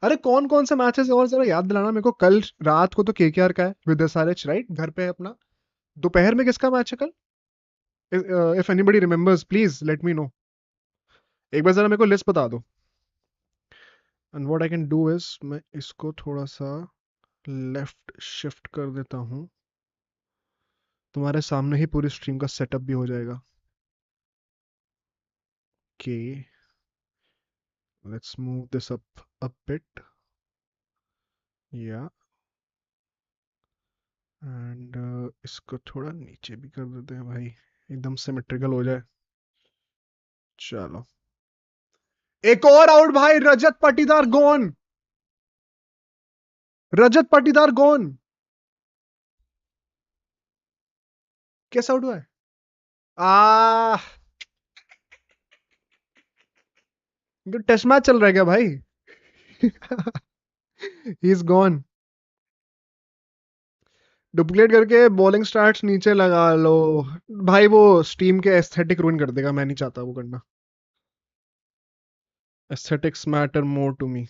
अरे कौन कौन से मैचेस है और जरा याद दिलाना मेरे को। कल रात को तो केकेआर का है विद एसआरएच, राइट, घर पे है अपना। दोपहर में किसका मैच है कल? If anybody remembers please let me know. एक बार जरा मेरे को लिस्ट बता दो। And what I can do is, मैं इसको थोड़ा सा लेफ्ट शिफ्ट कर देता हूँ। तुम्हारे सामने ही पूरी स्ट्रीम का सेटअप भी हो जाएगा। Okay, let's move this up a bit. या एंड इसको थोड़ा नीचे भी कर देते हैं भाई, एकदम सिमेट्रिकल हो जाए। चलो, एक और आउट भाई। रजत पाटीदार गॉन। रजत पाटीदार गॉन। कैसे आउट हुआ है? आ तो टेस्ट मैच चल रहा है क्या भाई? He is gone. डुप्लीकेट करके बॉलिंग स्टार्ट्स नीचे लगा लो। भाई वो स्टीम के एस्थेटिक रूइन कर देगा, मैं नहीं चाहता वो करना। Aesthetics matter more to me.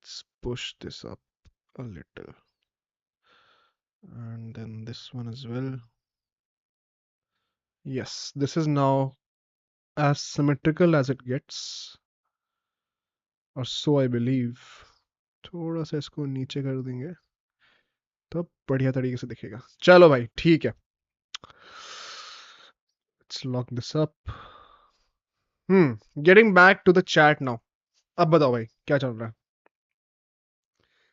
Let's push this up a little. And then this one as well. Yes, this is now as symmetrical as it gets. Or so I believe. थोड़ा सा इसको नीचे कर देंगे तो बढ़िया तरीके से दिखेगा। चलो भाई, ठीक है। Let's lock this up. Getting back to the chat now. अब बताओ भाई क्या चल रहा है?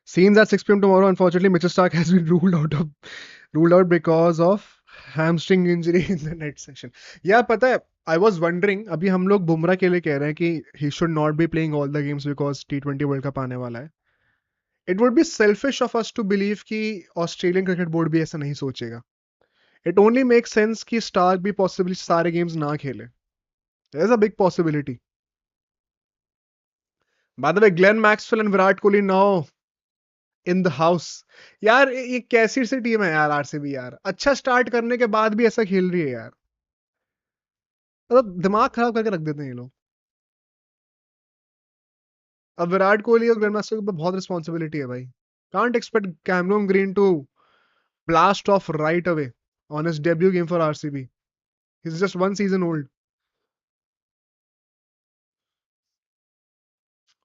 Scenes at 6 p.m. tomorrow. Unfortunately, Mitchell Stark has been ruled out because of hamstring injury in the net session. Yeah, पता है. I was wondering. अभी हम लोग बुमराह के लिए कह रहे हैं कि he should not be playing all the games because T20 World Cup आने वाला है. It would be selfish of us to believe कि Australian Cricket Board भी ऐसा नहीं सोचेगा. It only makes sense कि Stark भी possibly सारे games ना खेले. There's a big possibility. By the way, Glenn Maxwell and Virat Kohli now in the house. यार ये कैसी सी टीम है यार आरसीबी यार. अच्छा स्टार्ट करने के बाद भी ऐसा खेल रही है यार. मतलब दिमाग खराब करके रख देते हैं ये लोग. अब विराट कोहली और ग्रैंड मास्टर के ऊपर बहुत रिस्पॉन्सिबिलिटी है भाई. Can't expect Cameron Green to blast off right away on his debut game for RCB. He's just 1 season old.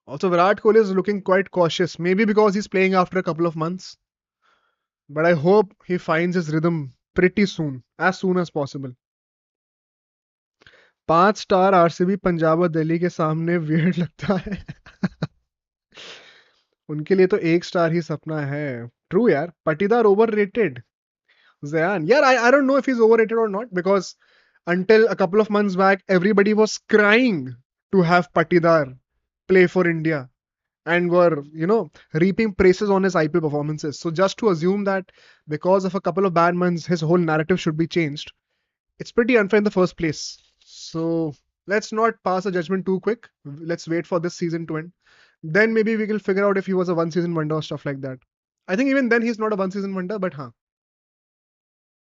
Also, Virat Kohli is looking quite cautious. Maybe because he's playing after a couple of months. But I hope he finds his rhythm pretty soon. As soon as possible. 5 star RCB Punjab और दिल्ली के सामने weird लगता है. उनके लिए तो 1 star ही सपना है. ट्रू यार. पटीदार overrated. Zayan. Yeah, I don't know if he's overrated or not because until a couple of months back, everybody was crying to have Patidar play for India and were, reaping praises on his IPL performances. So just to assume that because of a couple of bad months, his whole narrative should be changed, it's pretty unfair in the first place. So let's not pass a judgment too quick. Let's wait for this season to end. Then maybe we can figure out if he was a 1 season wonder or stuff like that. I think even then he's not a 1 season wonder, but huh.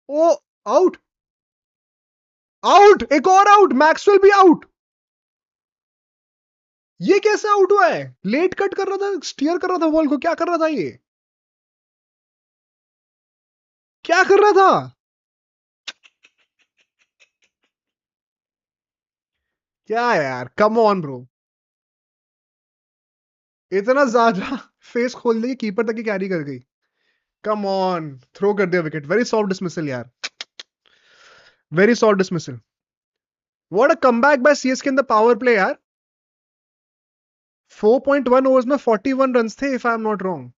Oh out. Out. एक और out. Maxwell भी out. ये कैसे out हुआ है? Late cut कर रहा था, स्टीयर कर रहा था बॉल को. क्या कर रहा था ये? क्या कर रहा था? क्या है यार? Come on bro. इतना ज्यादा फेस खोल दी कीपर तक की कैरी कर गई. Come on. थ्रो कर दिया विकेट. वेरी सॉफ्ट डिसमिसल यार. Very soft dismissal. What a comeback by CSK in the power play यार. 4.1 ओवर्स में 41 रन थे if I am not wrong.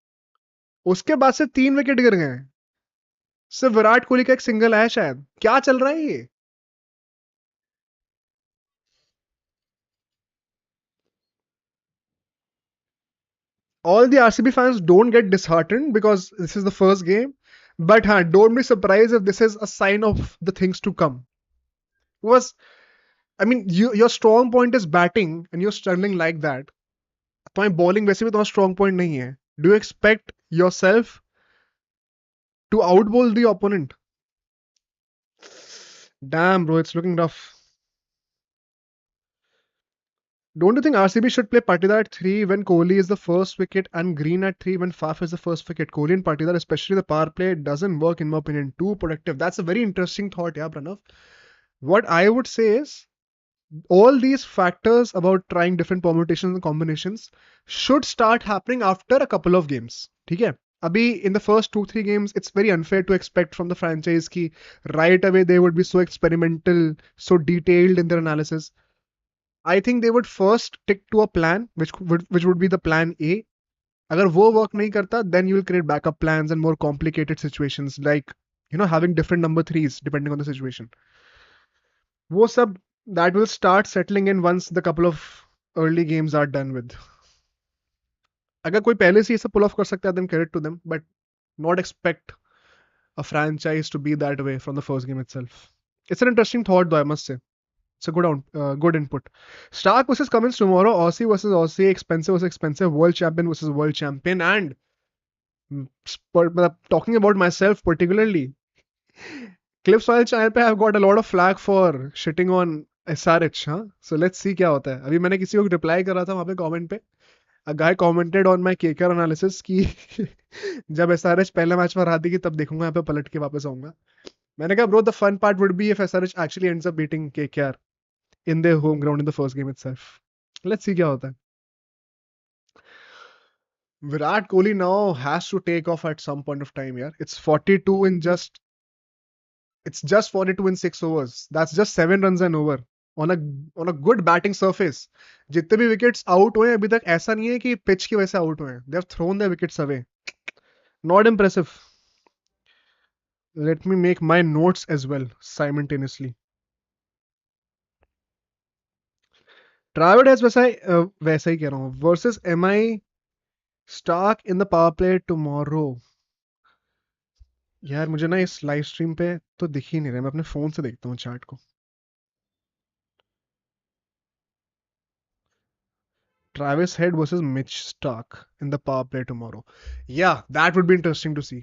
उसके बाद से 3 विकेट गिर गए. सिर्फ विराट कोहली का एक सिंगल है शायद. क्या चल रहा है ये? All the RCB fans don't get disheartened because this is the first game. But don't be surprised if this is a sign of the things to come. Because, I mean, your strong point is batting and you're struggling like that. तुम्हारी bowling वैसे भी तुम्हारा strong point नहीं है. Do you expect yourself to outbowl the opponent? Damn, bro, it's looking rough. Don't you think RCB should play Patidar at 3 when Kohli is the first wicket and Green at 3 when Faf is the first wicket? Kohli and Patidar, especially the power play, doesn't work in my opinion. Too productive. That's a very interesting thought, yeah, Pranav. What I would say is all these factors about trying different permutations and combinations should start happening after a couple of games. Okay? Abhi, in the first 2-3 games, it's very unfair to expect from the franchise ki right away they would be so experimental, so detailed in their analysis. I think they would first stick to a plan, which would be the plan A. अगर वो work नहीं करता, then you will create backup plans and more complicated situations like having different number threes depending on the situation. वो सब that will start settling in once the couple of early games are done with. अगर कोई पहले से ये सब pull off कर सकता है, then credit to them, but not expect a franchise to be that way from the first game itself. It's an interesting thought though, I must say. It's a good input. Stark versus Cummins tomorrow. Aussie versus Aussie. Expensive versus expensive. World champion versus world champion. And talking about myself particularly, Clips Oil channel पे I've got a lot of flag for shitting on SRH. हाँ? So let's see क्या होता है. अभी मैंने किसी को reply कर रहा था वहाँ पे comment पे. A guy commented on my KKR analysis कि जब SRH पहले मैच में हरा देगी तब देखूंगा यहाँ पे पलट के वापस आऊंगा. मैंने कहा bro, the fun part would be if SRH actually ends up beating KKR in their home ground in the first game itself. Let's see क्या होता है. Virat Kohli now has to take off at some point of time, yeah. It's 42 in just 42 in 6 overs. That's just 7 runs and over. On a on a good batting surface. जितने भी wickets out हुए हैं अभी तक, ऐसा नहीं है कि पिच की वजह से आउट हुए हैं, they have thrown the wickets away. Not impressive. Let me make my notes as well simultaneously. ट्रैविड हैज वैसा ही कह रहा हूँ, versus M I Starc in the power play tomorrow. यार मुझे ना इस लाइव स्ट्रीम पे तो दिख ही नहीं रहा, मैं अपने फोन से देखता हूँ चैट को। Travis Head versus Mitch Stark in the power play tomorrow. Yeah, that would be interesting to see.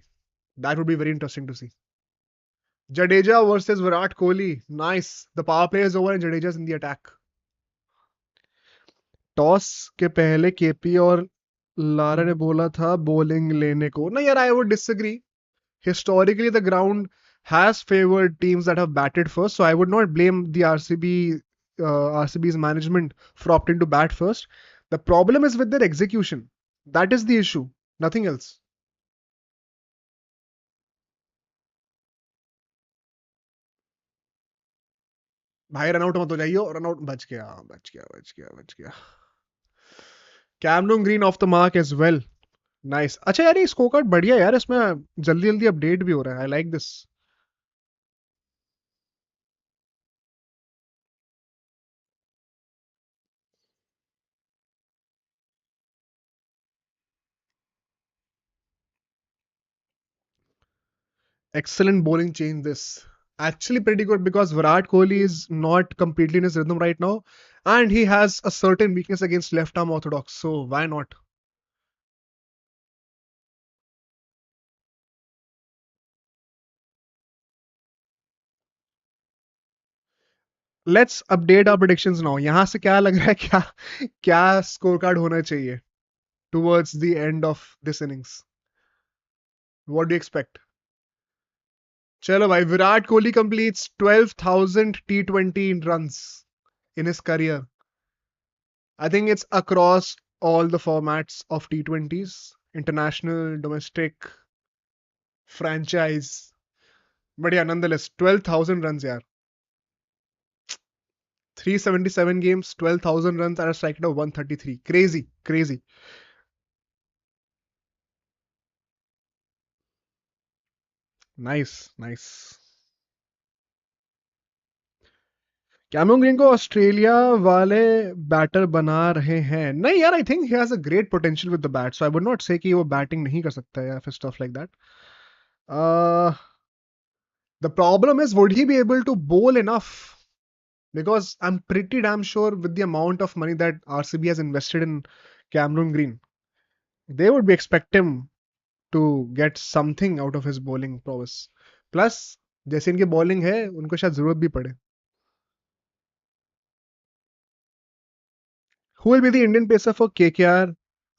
That would be very interesting to see. Jadeja versus Virat Kohli. Nice. The power play is over and Jadeja's in the attack. Toss के पहले KP और Lara ने बोला था bowling लेने को। नहीं यार, I would disagree. Historically, the ground has favored teams that have batted first, so I would not blame the RCB's management for opting to bat first. The problem is with their execution. That is the issue. Nothing else. भाई runout मत हो जाइयो, runout, बच गया बच गया बच गया बच गया। Cameron Green off the mark as well. Nice. अच्छा यार, ये स्कोर कार्ड बढ़िया है यार, इसमें जल्दी जल्दी अपडेट भी हो रहा है। I like this. Excellent bowling change this. Actually pretty good because Virat Kohli is not completely in his rhythm right now, and he has a certain weakness against left arm orthodox. So why not? Let's update our predictions now. यहाँ से क्या लग रहा है, क्या क्या score card होना चाहिए towards the end of this innings? What do you expect? चलो भाई, Virat Kohli completes 12,000 T20 runs in his career. I think it's across all the formats of T20s, international, domestic, franchise. But yeah, nonetheless, 12,000 runs, yeah. 377 games, 12,000 runs at a strike rate of 133. Crazy, crazy. Nice, nice. Cameron green को Australia वाले batter बना रहे हैं? नहीं यार, I think he has a great potential with the bat, so I would not से कि वो बैटिंग नहीं कर सकता है या फिर stuff like that. The problem is, would he be able to bowl enough? Because I'm pretty damn sure with the amount of money that RCB has invested in Cameron Green, they would be expect him to get something out of his bowling prowess. Plus, जैसे इनकी bowling है, उनको शायद जरूरत भी पड़े। Who will be the Indian pacer for KKR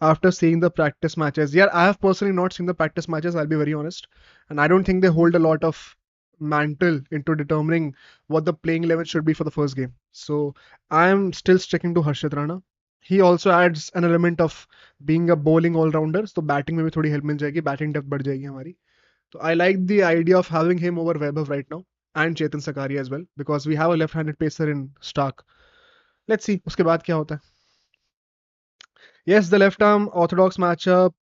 after seeing the practice matches? Yeah, I have personally not seen the practice matches, I'll be very honest. And I don't think they hold a lot of mantle into determining what the playing 11 should be for the first game. So I'm still sticking to Harshit Rana. He also adds an element of being a bowling all-rounder. So batting में भी थोड़ी help मिल जाएगी, batting depth बढ़ जाएगी हमारी. So I like the idea of having him over Vaibhav right now and Chetan Sakaria as well because we have a left-handed pacer in Stark. Let's see उसके बाद क्या होता है. Yes, the left arm orthodox matchup.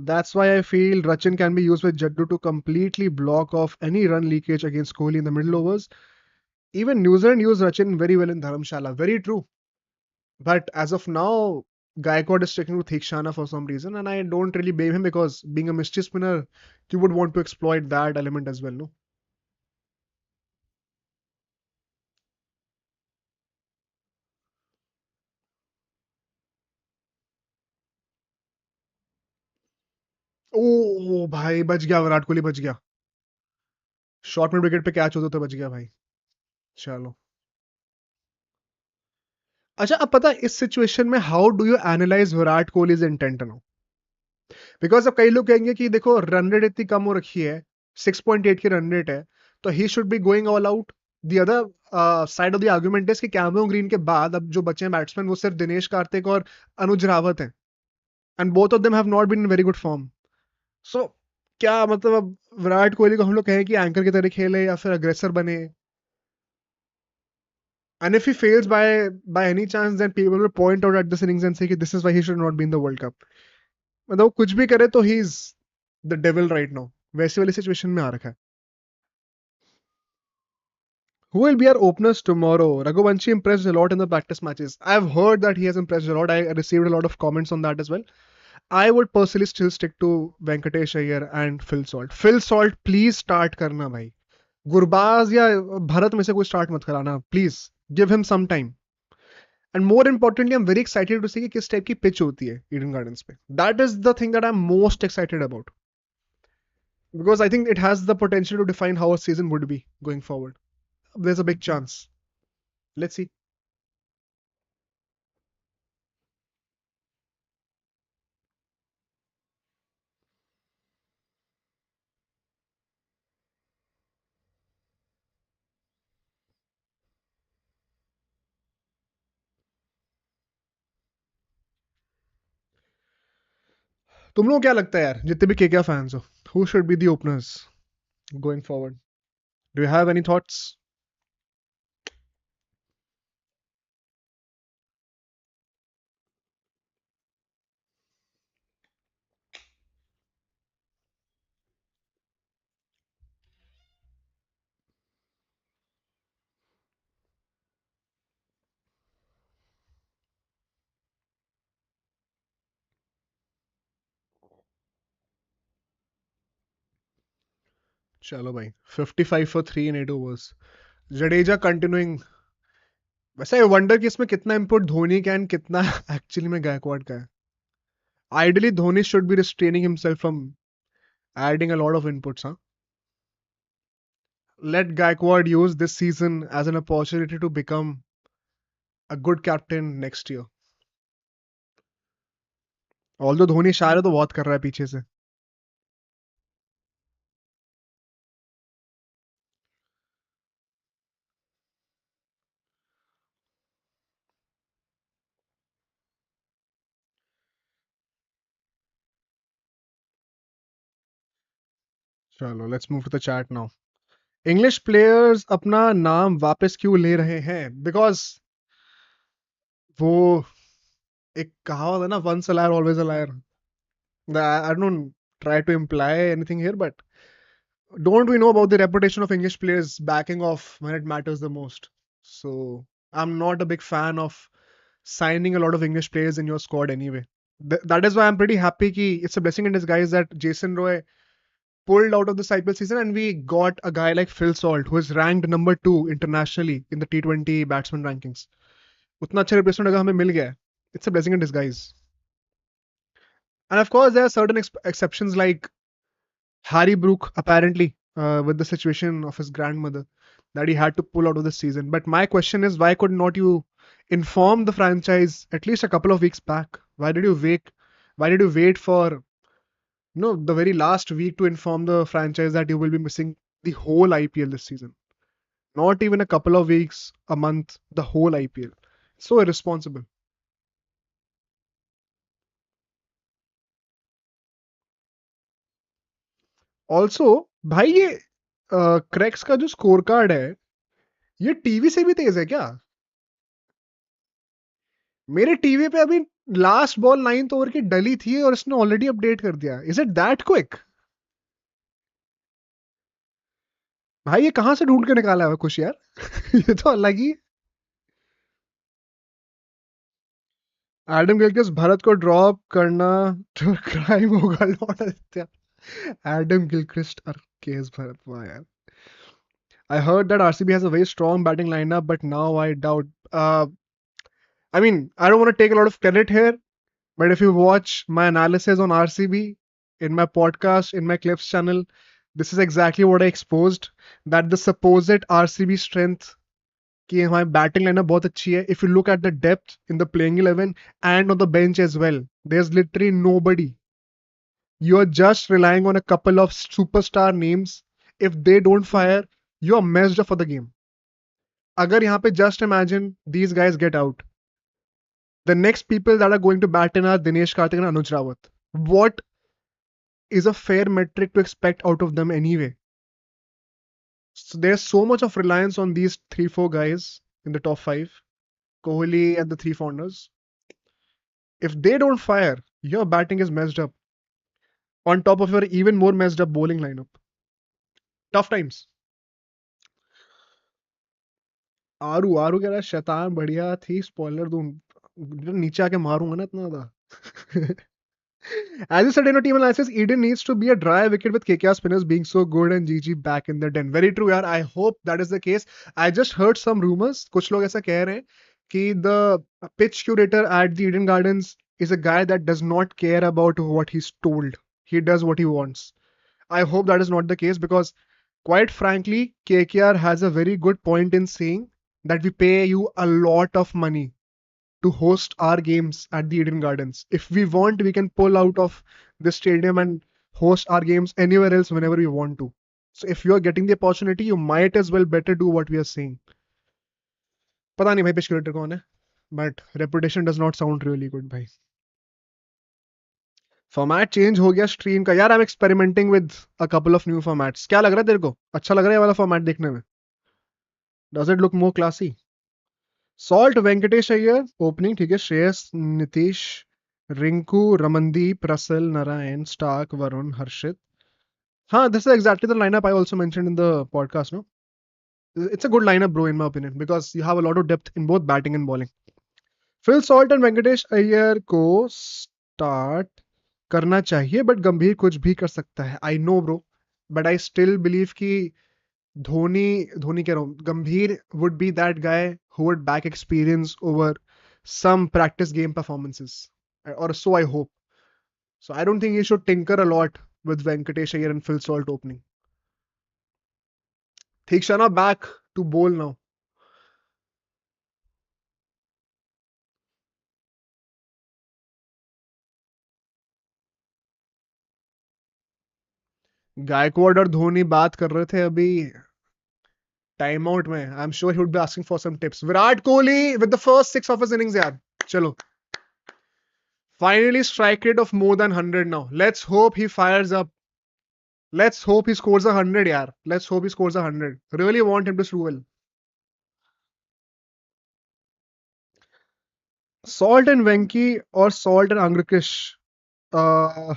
That's why I feel Rachin can be used with Jaddu to completely block off any run leakage against Kohli in the middle overs. Even New Zealand used Rachin very well in Dharamshala. Very true. But as of now, Gaikwad is sticking with Thikshana for some reason, and I don't really blame him because being a mischief spinner, you would want to exploit that element as well, no? ओ भाई, बच गया विराट कोहली, बच गया। Short mid wicket पे catch होता तो बच गया भाई। चलो। अच्छा, अब पता है इस सिचुएशन में how do you analyse Virat Kohli's intent now? Because अब कई लोग कहेंगे कि देखो रन रेट इतनी कम हो रखी है, 6.8 की रन रेट है, तो he should be going all out. The other side of the argument is कि कैमरन ग्रीन के बाद अब जो बचे हैं बैट्समैन वो सिर्फ दिनेश कार्तिक और अनुज रावत हैं, and both of them have not been in very good form. So क्या मतलब अब विराट कोहली को हम लोग कहें कि एंकर की तरह खेले या फिर अग्रेसर बने? And if he fails by any chance, then people will point out at this innings and say कि this is why he should not be in the World Cup. मतलब वो कुछ भी करे तो he is the devil right now. वैसी वाली situation में आ रखा है. Who will be our openers tomorrow? Raghuvanshi impressed a lot in the practice matches. I've heard that he has impressed a lot. I received a lot of comments on that as well. I would personally still stick to Venkatesh Iyer and Phil Salt. Phil Salt, please start करना भाई. गुरबाज या भारत में से कोई start मत कराना. Please give him some time. And more importantly, I'm very excited to see कि किस टाइप की पिच होती है ईडन गार्डन्स पे. That is the thing that I'm most excited about. Because I think it has the potential to define how a season would be going forward. There's a big chance. Let's see. तुम लोग क्या लगता है यार जितने भी KKR fans हो who should be the openers going forward? Do you have any thoughts? चलो भाई 55 for 3 in 8 overs. Jadeja continuing. वैसे आई वंडर कि इसमें कितना इनपुट धोनी का एंड कितना एक्चुअली में गायकवाड का है. Ideally Dhoni should be restraining himself from adding a lot of inputs, huh? Let Gaikwad use this season as an opportunity to become a good captain next year. Although Dhoni शायद तो बहुत कर रहा है पीछे से. चलो let's move to the chat now. English players अपना नाम वापस क्यों ले रहे हैं? Because वो एक कहावत है ना, once a liar always a liar. I don't try to imply anything here, but don't we know about the reputation of English players backing off when it matters the most? So I'm not a big fan of signing a lot of English players in your squad anyway. That is why I'm pretty happy ki it's a blessing in disguise that Jason Roy pulled out of this IPL season and we got a guy like Phil Salt who is ranked number 2 internationally in the T20 batsman rankings. उतना अच्छा replacement अगर हमें मिल गया है, it's a blessing in disguise. And of course there are certain exceptions like Harry Brook apparently with the situation of his grandmother that he had to pull out of the season. But my question is, why could not you inform the franchise at least a couple of weeks back? Why did you wait? Why did you wait for the very last week to inform the franchise that you will be missing the whole IPL this season? Not even a couple of weeks, a month, the whole IPL. So irresponsible. Also, भाई ये cracks का जो score card है ये TV से भी तेज है क्या? मेरे टीवी पे अभी लास्ट बॉल 9th ओवर की डली थी और इसने ऑलरेडी अपडेट कर दिया. Is it that quick? भाई ये कहां से ढूंढ के निकाला है कुछ यार. ये तो अलग ही. एडम गिलक्रिस्ट भारत को ड्रॉप करना तो क्राइम होगा लॉर्ड आदित्य. एडम गिलक्रिस्ट और केएस भारत, वाह यार. I heard that RCB has a very strong batting lineup, but now I doubt. I mean, I don't want to take a lot of credit here, but if you watch my analysis on RCB in my podcast, in my clips channel, this is exactly what I exposed. That the supposed RCB strength कि हमारी batting lineup बहुत अच्छी है. If you look at the depth in the playing 11 and on the bench as well, there's literally nobody. You're just relying on a couple of superstar names. If they don't fire, you're messed up for the game. अगर यहाँ पे just imagine these guys get out, the next people that are going to bat in are Dinesh Karthik and Anuj Rawat. What is a fair metric to expect out of them anyway? So there's so much of reliance on these 3-4 guys. in the top five, Kohli and the three founders. If they don't fire, your batting is messed up. On top of your even more messed up bowling lineup. Tough times. आरू आरू कह रहा है शैतान बढ़िया थी spoiler दूं नीचे आके मारूंगा ना इतना ज्यादा. As you said in your team analysis, Eden needs to be a dry wicket with KKR spinners being so good and GG back in the den. Very true, yaar. I hope that is the case. I just heard some rumors. कुछ लोग ऐसा कह रहे हैं कि the pitch curator at the Eden Gardens is a guy that does not care about what he's told. He does what he wants. I hope that is not the case because, quite frankly, KKR has a very good point in saying that we pay you a lot of money to host our games at the Eden Gardens. If we want, we can pull out of the stadium and host our games anywhere else whenever we want to. So if you are getting the opportunity, you might as well better do what we are saying. पता नहीं भाई pitch creator कौन है, but reputation does not sound really good भाई. Format change हो गया stream का यार. I M experimenting with a couple of new formats. क्या लग रहा है तेरे को? अच्छा लग रहा है ये वाला फॉर्मेट देखने में? Does it look more classy? Salt Venkatesh Iyer opening ठीक है. श्रेयस, नीतीश, रिंकू, रमनदीप, रसल, नारायण, स्टार्क, वरुण, हर्षित. हाँ, this is exactly the lineup I also mentioned in the podcast, no? It's a good lineup, bro, in my opinion, because you have a lot of depth in both batting and bowling. Phil Salt and Venkatesh Iyer को start करना चाहिए, but गंभीर कुछ भी कर सकता है. I know bro, but I still believe कि धोनी धोनी कह रहा हूँ, गंभीर would be that guy who would back experience over some practice game performances, or so I hope. So I don't think he should tinker a lot with Venkatesh Iyer and Phil Salt opening. Theekshana back to bowl now. Gaikwad और धोनी बात कर रहे थे अभी time out में. I am sure he would be asking for some tips. Virat Kohli with the first 6 of his innings यार. चलो, finally strike rate of more than 100 now. Let's hope he fires up. Let's hope he scores 100 yaar. Let's hope he scores 100. Really want him to do well. Salt and Venki or Salt and Angrkish. Uh,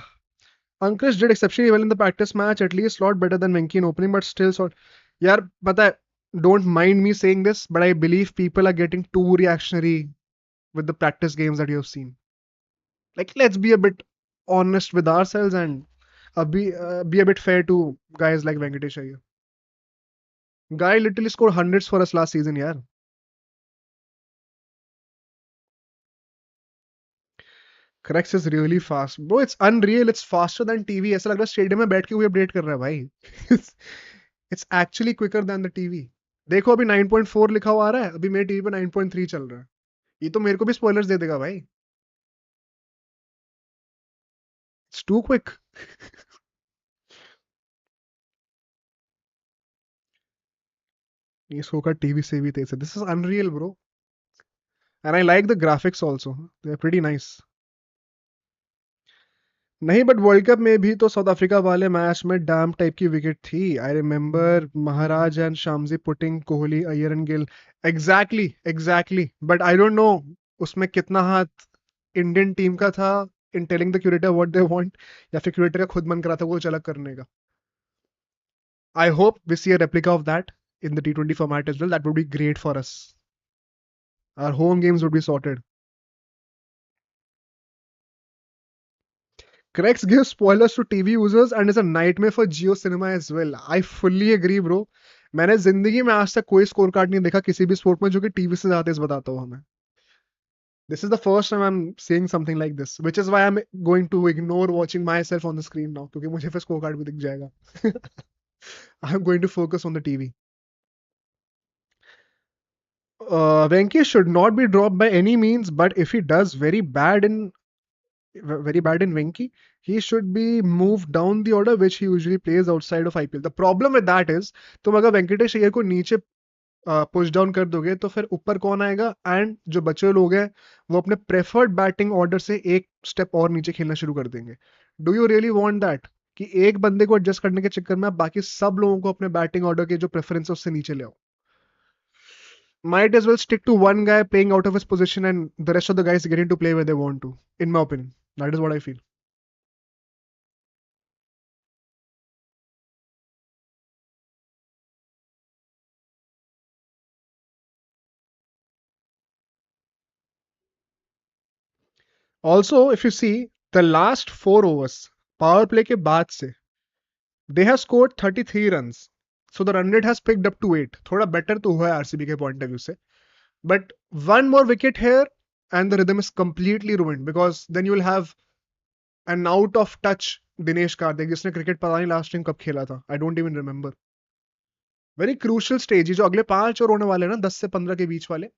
Ankush did exceptionally well in the practice match, at least a lot better than Venki in opening, but still Salt. Yaar, pata, don't mind me saying this, but I believe people are getting too reactionary with the practice games that you have seen. Like, let's be a bit honest with ourselves and be a bit fair to guys like Venkatesh Iyer. Guy literally scored hundreds for us last season, yaar. Corrects is really fast. Bro, it's unreal. It's faster than TV. ऐसा लग रहा है stadium में बैठ के वही update कर रहा है भाई. It's actually quicker than the TV. देखो अभी 9.4 लिखा हुआ आ रहा है, अभी मेरे टीवी पे 9.3 चल रहा है. ये तो मेरे को भी स्पॉयलर्स दे देगा भाई. It's too quick. ये सो का टीवी से भी तेज है. This is unreal, bro. And I like the graphics also. They're pretty nice. नहीं, बट वर्ल्ड कप में भी तो साउथ अफ्रीका वाले मैच में डैम टाइप की विकेट थी. I remember Maharaj and Shyamji putting Kohli, Iyer and Gill. Exactly exactly, but I don't no उसमें कितना हाथ इंडियन टीम का था in telling the curator what they want, या फिर क्यूरेटर का खुद मन करा था वो कुछ अलग करने का. I hope we see a replica of that in the T20 format as well. That would be great for us. Our home games would be sorted. Cracks gives spoilers to TV users and is a nightmare for Geo Cinema as well. I fully agree, bro. मैंने जिंदगी में आज तक कोई score card नहीं देखा किसी भी स्पोर्ट में जो कि टीवी से ज्यादा तेज बताता हूँ हमें. This is the first time I'm seeing something like this, which is why I'm going to ignore watching myself on the screen now, क्योंकि मुझे फिर स्कोर कार्ड भी दिख जाएगा. I'm going to focus on the TV. Venki should not be dropped by any means, but if he does very bad in Venki, he should be moved down the order which he usually plays outside of IPL. The problem with that is, तुम अगर वेंकटेश अय्यर को नीचे push down कर दोगे तो फिर ऊपर कौन आएगा? एंड जो बचे लोग हैं वो अपने प्रेफर्ड बैटिंग ऑर्डर से एक स्टेप और नीचे खेलना शुरू कर देंगे. Do you really want that कि एक बंदे को एडजस्ट करने के चक्कर में आप बाकी सब लोगों को अपने बैटिंग ऑर्डर के जो प्रेफरेंस है उससे नीचे ले आओ? might as well stick to one guy playing out of his position and the rest of the guys getting to play where they want to. In my opinion, that is what I feel. Also, if you see the last 4 overs, power play के बाद से, they have scored 33 runs. So the run rate has picked up to 8. थोड़ा better तो हुआ है RCB के point of view से. But one more wicket here and the rhythm is completely ruined because then you will have an out of touch Dinesh Karthik जिसने cricket पता नहीं last time कब खेला था. I don't even remember. Very crucial stage जो अगले 5 और होने वाले ना 10 से 15 के बीच वाले,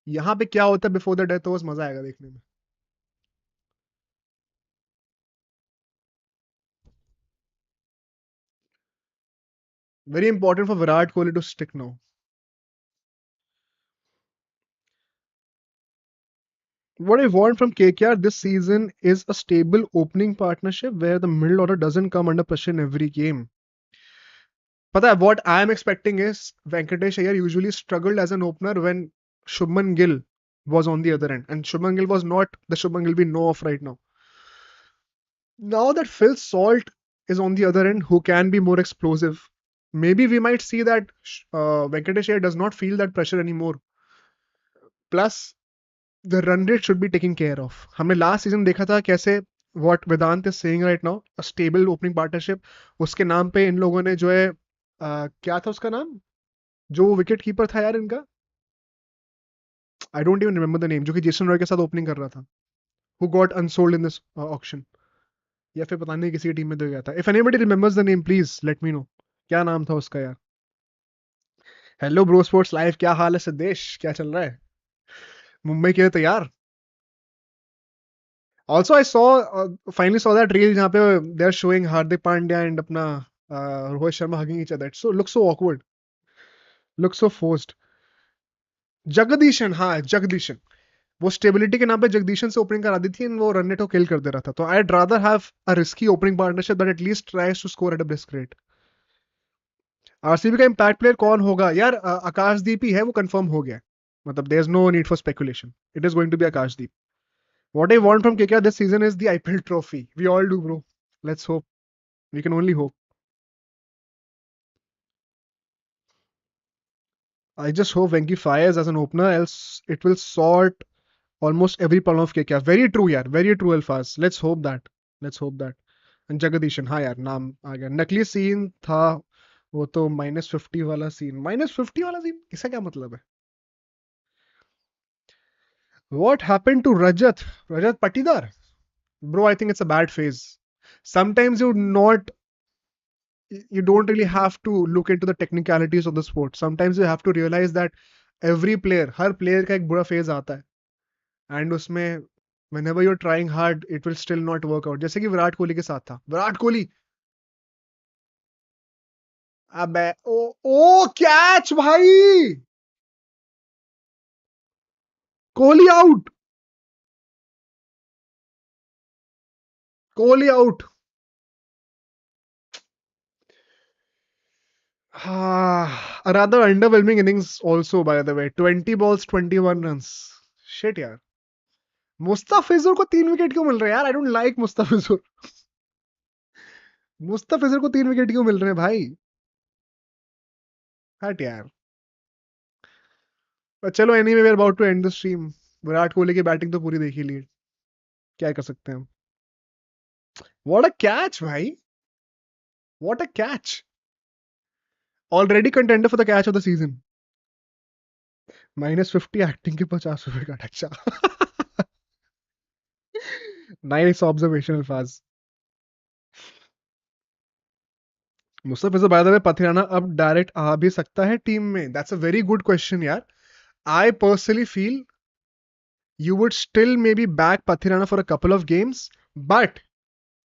यहाँ पे क्या होता है बिफोर द डेथ ओवर्स, मजा आएगा देखने में. Very important for Virat Kohli to stick now. What I want from KKR this season is a stable opening partnership where the middle order doesn't come under pressure in every game. पता है what I am expecting is Venkatesh Iyer usually struggled as an opener when Shubman Gill was on the other end, and Shubman Gill was not the Shubman Gill we know of right now. Now that Phil Salt is on the other end, who can be more explosive, maybe we might see that Venkatesh Iyer does not feel that pressure anymore. Plus, the run rate should be taken care of. हमने last season देखा था कैसे what Vedanta is saying right now, a stable opening partnership. उसके नाम पे इन लोगों ने जो है क्या था उसका नाम, जो विकेट कीपर था यार इनका, I don't even remember the name, जो कि जेसन रॉय के साथ ओपनिंग कर रहा था, who got unsold in this auction, या फिर पता नहीं किसी की टीम में दे गया था. If anybody remembers the name please let me know. क्या नाम था उसका यार. हेलो ब्रो स्पोर्ट्स लाइव, क्या हाल है सिद्धेश, क्या चल रहा है मुंबई के लिए तैयार. Also, I saw finally saw that reel जहाँ पे they're showing Hardik Pandya and अपना Rohit Sharma hugging each other. So looks so awkward, looks so forced. Jagadeesan, हाँ जगदीशन, वो स्टेबिलिटी के नाम पे जगदीशन से ओपनिंग करा दी थी और वो रन रेट को किल कर दे रहा था. तो I'd rather have a risky opening partnership that at least tries to score at a brisk rate. RCB का इम्पैक्ट प्लेयर कौन होगा यार. आकाशदीप ही है, वो कंफर्म हो गया. मतलब there is no need for speculation, it is going to be Akashdeep. What I want from KKR this season is the IPL trophy. We all do, bro. Let's hope. We can only hope. I just hope Venki fires as an opener, else it will sort almost every problem of KKR. Very true, yaar. Very true, Alfaz. Let's hope that. Let's hope that. And Jagadishan, हाँ यार नाम आ गया. नकली scene था वो तो -50 वाला scene. -50 वाला सीन इसका क्या मतलब है. What happened to Rajat? Rajat Patidar? Bro, I think it's a bad phase. Sometimes you don't really have to look into the technicalities of the sport. Sometimes you have to realize that every player, her player का एक बुरा phase आता है. And उसमें whenever you're trying hard, it will still not work out. जैसे कि विराट कोहली के साथ था. विराट कोहली, अबे ओ कैच भाई, Kohli out, Kohli out. A rather underwhelming innings also by the way. 20 balls, 21 runs. Shit यार. मुस्तफिजुर को 3 विकेट क्यों मिल रहे हैं यार. I don't like Mustafizur. Mustafizur को 3 विकेट क्यों मिल रहे हैं भाई. हट यार. पर चलो anyway we are about to end the stream. Virat Kohli की बैटिंग तो पूरी देख ही ली. क्या कर सकते हैं हम. व्हाट अ कैच भाई, what a catch. Already contender for the catch of the season. -50 acting के 50 रुपए का टच्चा. Nice observation Alfaz. Mustafizur by the way Pathirana अब डायरेक्ट आ भी सकता है टीम में. That's a very good question यार. I personally feel you would still maybe back Pathirana for a couple of games, but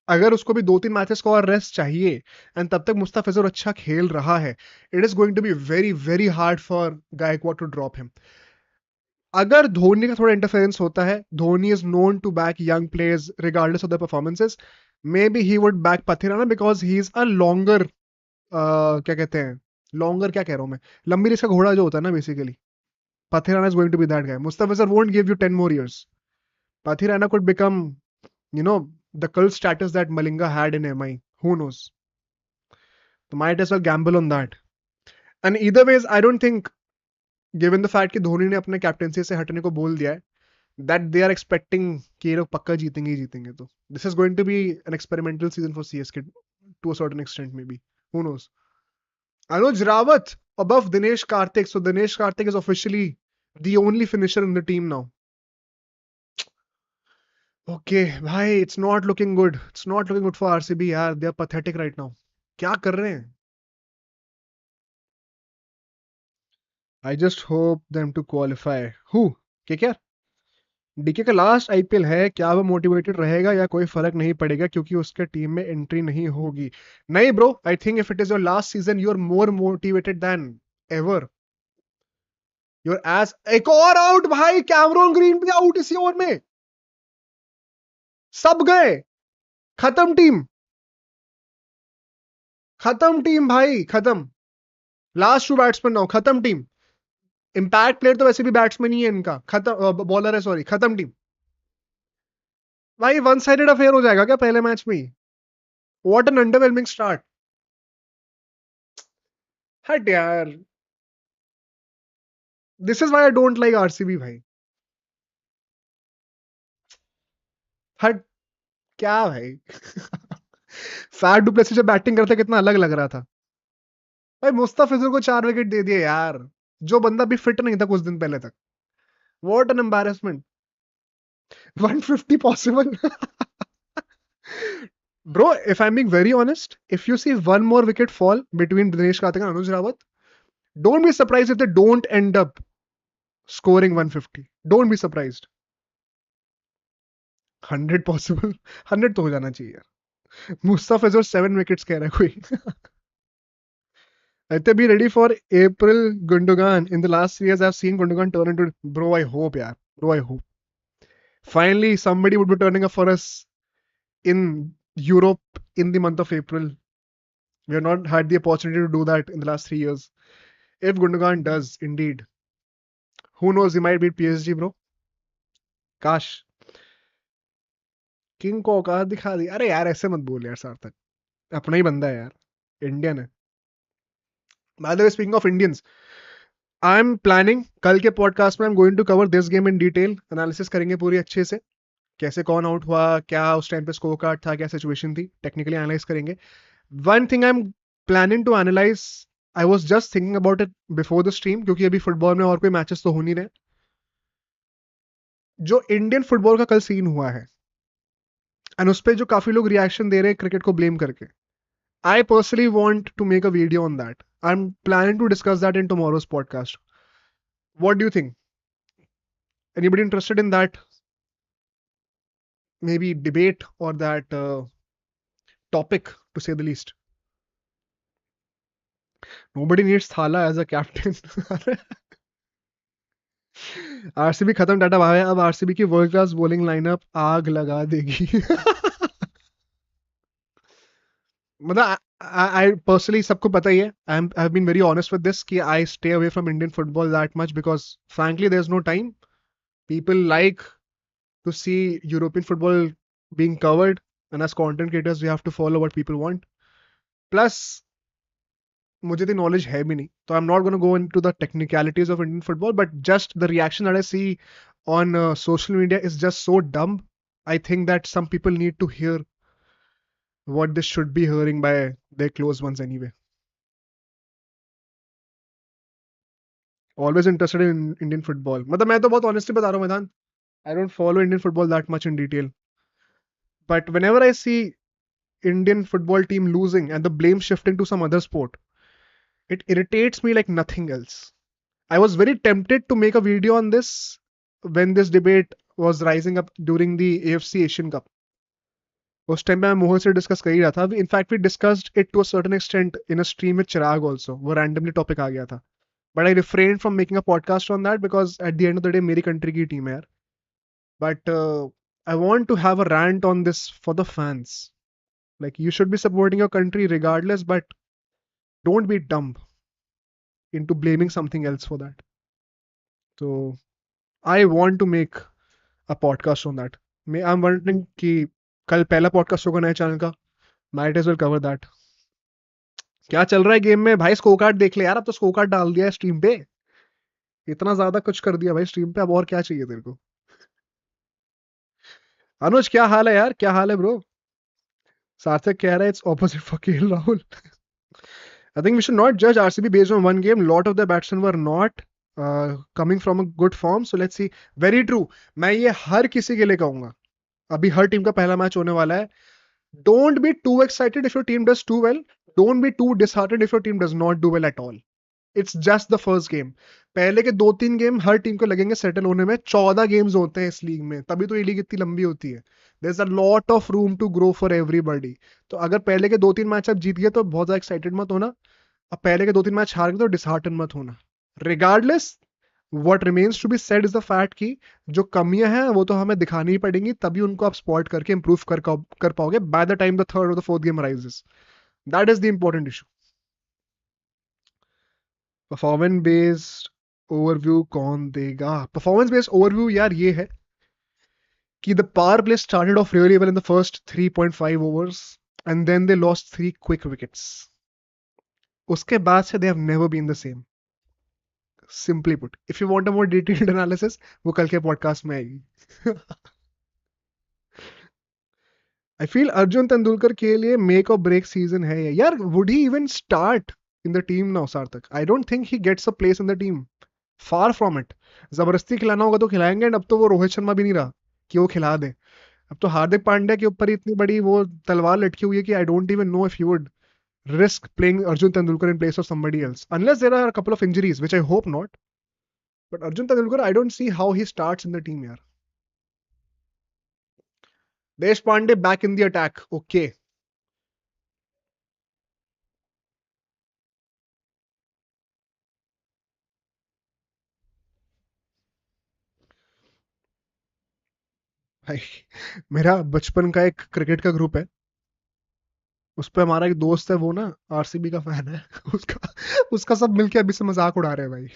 अगर उसको भी 2-3 मैचेस का और रेस्ट चाहिए एंड तब तक मुस्तफिजुर अच्छा खेल रहा है, it is going to be very very hard for Gaikwad to drop him. अगर धोनी का थोड़ा इंटरफेरेंस होता है, Dhoni is known to back young players regardless of the performances, maybe he would back Pathirana because he is a longer क्या कहते हैं longer क्या कह रहा हूँ मैं, लंबी रेस का घोड़ा जो होता है ना basically, Pathirana is going to be that guy. Mustafa sir won't give you 10 more years. Pathirana could become, the cult status that Malinga had in MI. Who knows? So might as well gamble on that. And either ways, I don't think, given the fact कि धोनी ने अपने captaincy से हटने को बोल दिया है, that they are expecting कि ये लोग पक्का जीतेंगे ही जीतेंगे. तो this is going to be an experimental season for CSK to a certain extent maybe. Who knows? Anuj Rawat above Dinesh Karthik. So Dinesh Karthik is officially the only finisher in the team now. Okay, भाई, it's not looking good. It's not looking good for RCB यार. They are pathetic right now. क्या कर रहे हैं? I just hope them to qualify. Who? KKR? DK का last IPL है, क्या वो मोटिवेटेड रहेगा या कोई फर्क नहीं पड़ेगा क्योंकि उसके टीम में एंट्री नहीं होगी? नहीं bro, I think if it is your last season you are more motivated than ever. Your age एक और आउट भाई, कैमरॉन ग्रीन भी आउट इसी ओवर में. सब गए, खत्म टीम, खत्म टीम भाई, खत्म. लास्ट टू बैट्समैन नाउ, खत्म टीम. इंपैक्ट प्लेयर तो वैसे भी बैट्समैन ही है इनका, खत्म बॉलर है, सॉरी, खत्म टीम. भाई वन साइडेड अफेयर हो जाएगा क्या पहले मैच में ही? What an underwhelming start. हट यार, this is why I don't like RCB भाई. हट, क्या भाई. फैट डुप्लेसी जब बैटिंग करते कितना अलग लग रहा था भाई. मुस्तफिजुर को 4 विकेट दे दिए यार, जो बंदा भी फिट नहीं था कुछ दिन पहले तक. What an embarrassment. 150 possible. Bro, if I'm being very honest, if you see one more wicket fall between Dinesh Karthik and Anuj Rawat, don't be surprised if they don't end up scoring 150. Don't be surprised. 100 possible. 100 तो हो जाना चाहिए यार. Mustafizur 7 wickets कह रहा है कोई. Aditya, be ready for April Gundogan. In the last 3 years, I've seen Gundogan turn into. Bro, I hope, yeah. Bro, I hope. Finally, somebody would be turning up for us in Europe in the month of April. We have not had the opportunity to do that in the last 3 years. If Gundogan does, indeed. Who knows, he might beat PSG, bro. Kash. King को औकात दिखा दी. अरे यार ऐसे मत बोल यार सार्थक, अपना ही बंदा है यार, इंडियन है. By the way, speaking of Indians, I am planning कल के पॉडकास्ट में I am going to cover this game in detail. Analysis करेंगे पूरी अच्छे से, कैसे कौन आउट हुआ, क्या उस टाइम पे स्कोर कार्ड था, क्या सिचुएशन थी, टेक्निकली एनालाइज करेंगे. One thing I am planning to analyze, I was just thinking about it before the stream, क्योंकि अभी फुटबॉल में और कोई मैचेस तो हो नहीं रहे. जो इंडियन फुटबॉल का कल सीन हुआ है एंड उस पर जो काफी लोग रिएक्शन दे रहे हैं क्रिकेट को ब्लेम करके, I personally want to make a video on that. I'm planning to discuss that in tomorrow's podcast. What do you think? Anybody interested in that? Maybe debate or that topic, to say the least. Nobody needs Thala as a captain. RCB खत्म टाटा भाई. अब RCB की world class bowling lineup आग लगा देगी. मतलब I personally, सबको पता ही है, I've been very honest with this कि I stay away from Indian football that much because frankly there's no time. People like to see European football being covered, and as content creators we have to follow what people want. Plus मुझे तो knowledge है भी नहीं, so I'm not going to go into the technicalities of Indian football, but just the reaction that I see on social media is just so dumb. I think that some people need to hear what they should be hearing by their close ones anyway. Always interested in Indian football. मतलब मैं तो बहुत honestly बता रहा हूँ मैदान, I don't follow Indian football that much in detail. But whenever I see Indian football team losing and the blame shifting to some other sport, it irritates me like nothing else. I was very tempted to make a video on this when this debate was rising up during the AFC Asian Cup. उस time पे मैं मोहित से discuss कर ही रहा था. In fact we discussed it to a certain extent in a stream with Chirag also. वो randomly topic आ गया था, but I refrain from making a podcast on that because at the end of the day मेरी country की team है यार. But I want to have a rant on this for the fans. Like, you should be supporting your country regardless, but don't be dumb. into blaming something else for that. So I want to make a podcast on that. I'm wondering कि कल पहला podcast होगा नए channel का. Might as well cover that. क्या चल रहा है गेम में भाई? स्कोर कार्ड देख ले यार. अब तो स्कोर कार्ड डाल दिया है स्ट्रीम पे. इतना ज्यादा कुछ कर दिया भाई स्ट्रीम पे. अब और क्या चाहिए तेरे को? अनुज क्या हाल है यार? क्या हाल है ब्रो? सार्थक कह रहा है it's opposite for KL Rahul. I think we should not judge RCB based on one game. Lot of the batsmen were not coming from a good form. So let's see. Very true. मैं ये हर किसी के लिए कहूंगा. अभी हर team का पहला match होने वाला है. Don't be too excited if your team does too well. Don't be too disheartened if your team does not do well at all. It's just the first game. पहले के 2-3 गेम हर team को लगेंगे settle होने में. 14 games होते हैं इस league में, तभी तो ये लीग इतनी लंबी होती है. There's a lot of room to grow for everybody. तो अगर पहले के 2-3 मैच आप जीत गए तो बहुत ज्यादा एक्साइटेड मत होना. अब पहले के 2-3 मैच हार गए तो डिसहार्टन मत होना. Regardless, what remains to be said is the fact कि जो कमियां हैं वो तो हमें दिखानी ही पड़ेंगी, तभी उनको आप स्पॉट करके इंप्रूव कर पाओगे by the time the third or the fourth game rises. That is the important issue. Performance based overview कौन देगा? परफॉर्मेंस बेस्ड ओवरव्यू यार ये है कि the power play started off really well in the first 3.5 overs and then they lost 3 quick wickets. उसके बाद से they have never been the same. Simply put, if you want a more detailed analysis वो कल के podcast में आएगी. I feel Arjun Tendulkar के लिए मेक और ब्रेक सीजन है ये यार. Would he even start in the team now Sarthak? I don't think he gets a place in the team. Far from it. जबरदस्ती खिलाना होगा तो खिलाएंगे. एंड अब तो वो रोहित शर्मा भी नहीं रहा कि वो खिला दे. अब तो हार्दिक पांड्या के ऊपर ही इतनी बड़ी वो तलवार लटकी हुई है कि I don't even know if you would risk playing Arjun Tendulkar in place of somebody else, unless there are a couple of injuries, which I hope not. But Arjun Tendulkar, I don't see how he starts in the team here. Desh Pandey back in the attack. Okay. भाई मेरा बचपन का एक cricket का group है. उस पे हमारा एक दोस्त है, वो ना आरसीबी का फैन है. उसका उसका सब मिलके अभी से मजाक उड़ा रहे हैं भाई.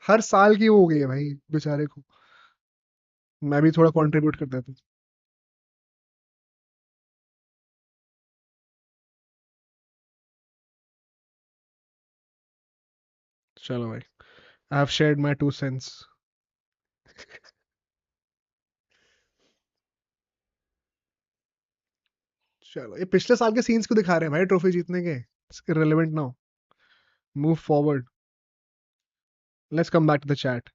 हर साल की वो हो गई है भाई बेचारे को. मैं भी थोड़ा कंट्रीब्यूट कर देता हूँ. चलो भाई, I have shared my 2 cents. चलो, ये पिछले साल के सीन्स क्यों दिखा रहे हैं भाई ट्रॉफी जीतने के? It's irrelevant now. Move forward. Let's come back to the chat.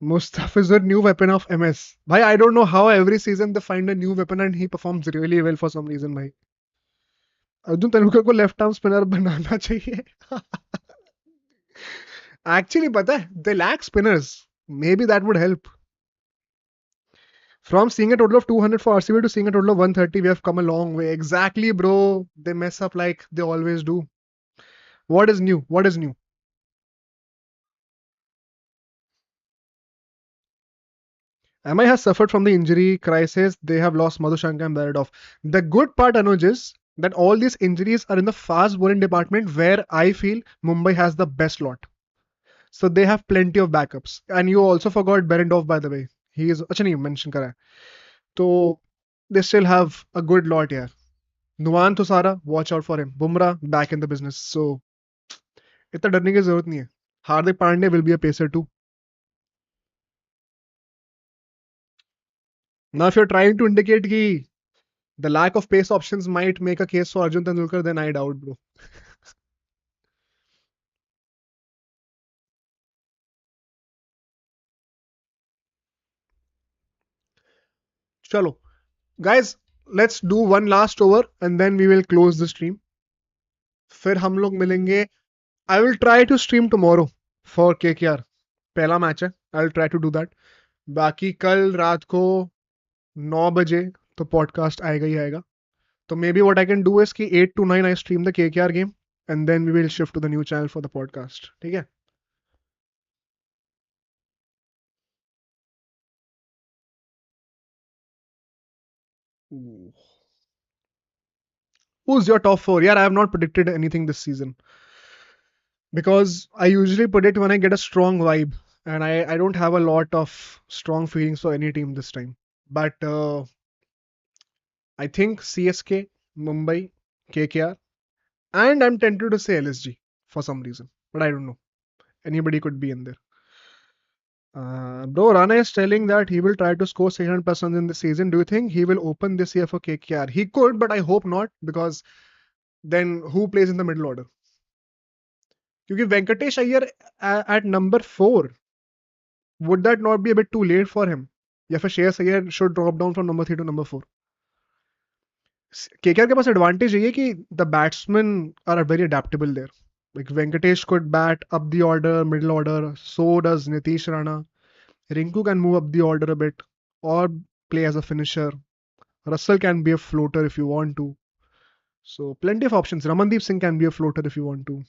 Mustaf is the new weapon of MS. भाई I don't know how every season they find a new weapon and he performs really well for some reason भाई. अर्जुन तेंदुलकर को left arm spinner बनाना चाहिए. Actually पता है, they lack spinners. Maybe that would help. From seeing a total of 200 for RCB to seeing a total of 130, we have come a long way. Exactly, bro. They mess up like they always do. What is new? What is new? MI has suffered from the injury crisis. They have lost Madhushanka and Baradov. The good part, Anuj, is that all these injuries are in the fast bowling department where I feel Mumbai has the best lot. So they have plenty of backups. And you also forgot Berendorf, by the way. He is. अच्छा नहीं mention करा है. So they still have a good lot here. Nuwan Thusara, watch out for him. Bumrah back in the business. So इतना डरने की जरूरत नहीं है. हार्दिक Pandey will be a pacer too. Now if you're trying to indicate कि the lack of pace options might make a case for Arjun Tendulkar, then I doubt, bro. Chalo. Guys, let's do one last over and then we will close the stream. फिर हम लोग मिलेंगे. I will try to stream tomorrow for KKR. पहला match है. I'll try to do that. बाकी कल रात को 9 बजे तो पॉडकास्ट आएगा ही आएगा. तो may be what I can do is कि 8 to 9 I stream the KKR game and then we will shift to the new channel for the podcast. ठीक है? Who's your top four? Yeah, I have not predicted anything this season. because I usually predict when I get a strong vibe, and I don't have a lot of strong feelings for any team this time. But I think CSK, Mumbai, KKR, and I'm tempted to say LSG for some reason, but I don't know. Anybody could be in there. Bro, Rana is telling that he will try to score 600 plus runs in the season. Do you think he will open this year for KKR? He could, but I hope not, because then who plays in the middle order? Because Venkatesh Iyer at number 4, would that not be a bit too late for him? या फिर Shreyas Iyer should drop down from number 3 to number 4? KKR के पास advantage ये है कि the batsman are very adaptable there. Like Venkatesh could bat up the order, middle order. So does Nitish Rana. Rinku can move up the order a bit or play as a finisher. Russell can be a floater if you want to. So plenty of options. Ramandeep Singh can be a floater if you want to.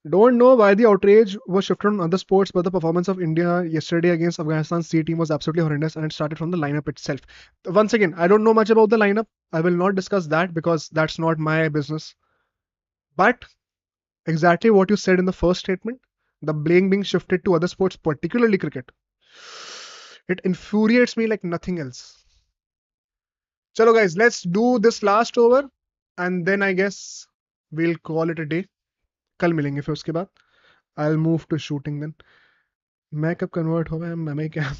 Don't know why the outrage was shifted on other sports, but the performance of India yesterday against Afghanistan's C team was absolutely horrendous, and it started from the lineup itself. Once again, I don't know much about the lineup. I will not discuss that because that's not my business. But exactly what you said in the first statement, the blame being shifted to other sports, particularly cricket, it infuriates me like nothing else. Chalo guys, let's do this last over, and then I guess we'll call it a day. कल मिलेंगे फिर उसके बाद. I'll move to shooting then. मैं कब convert हो मैं क्या.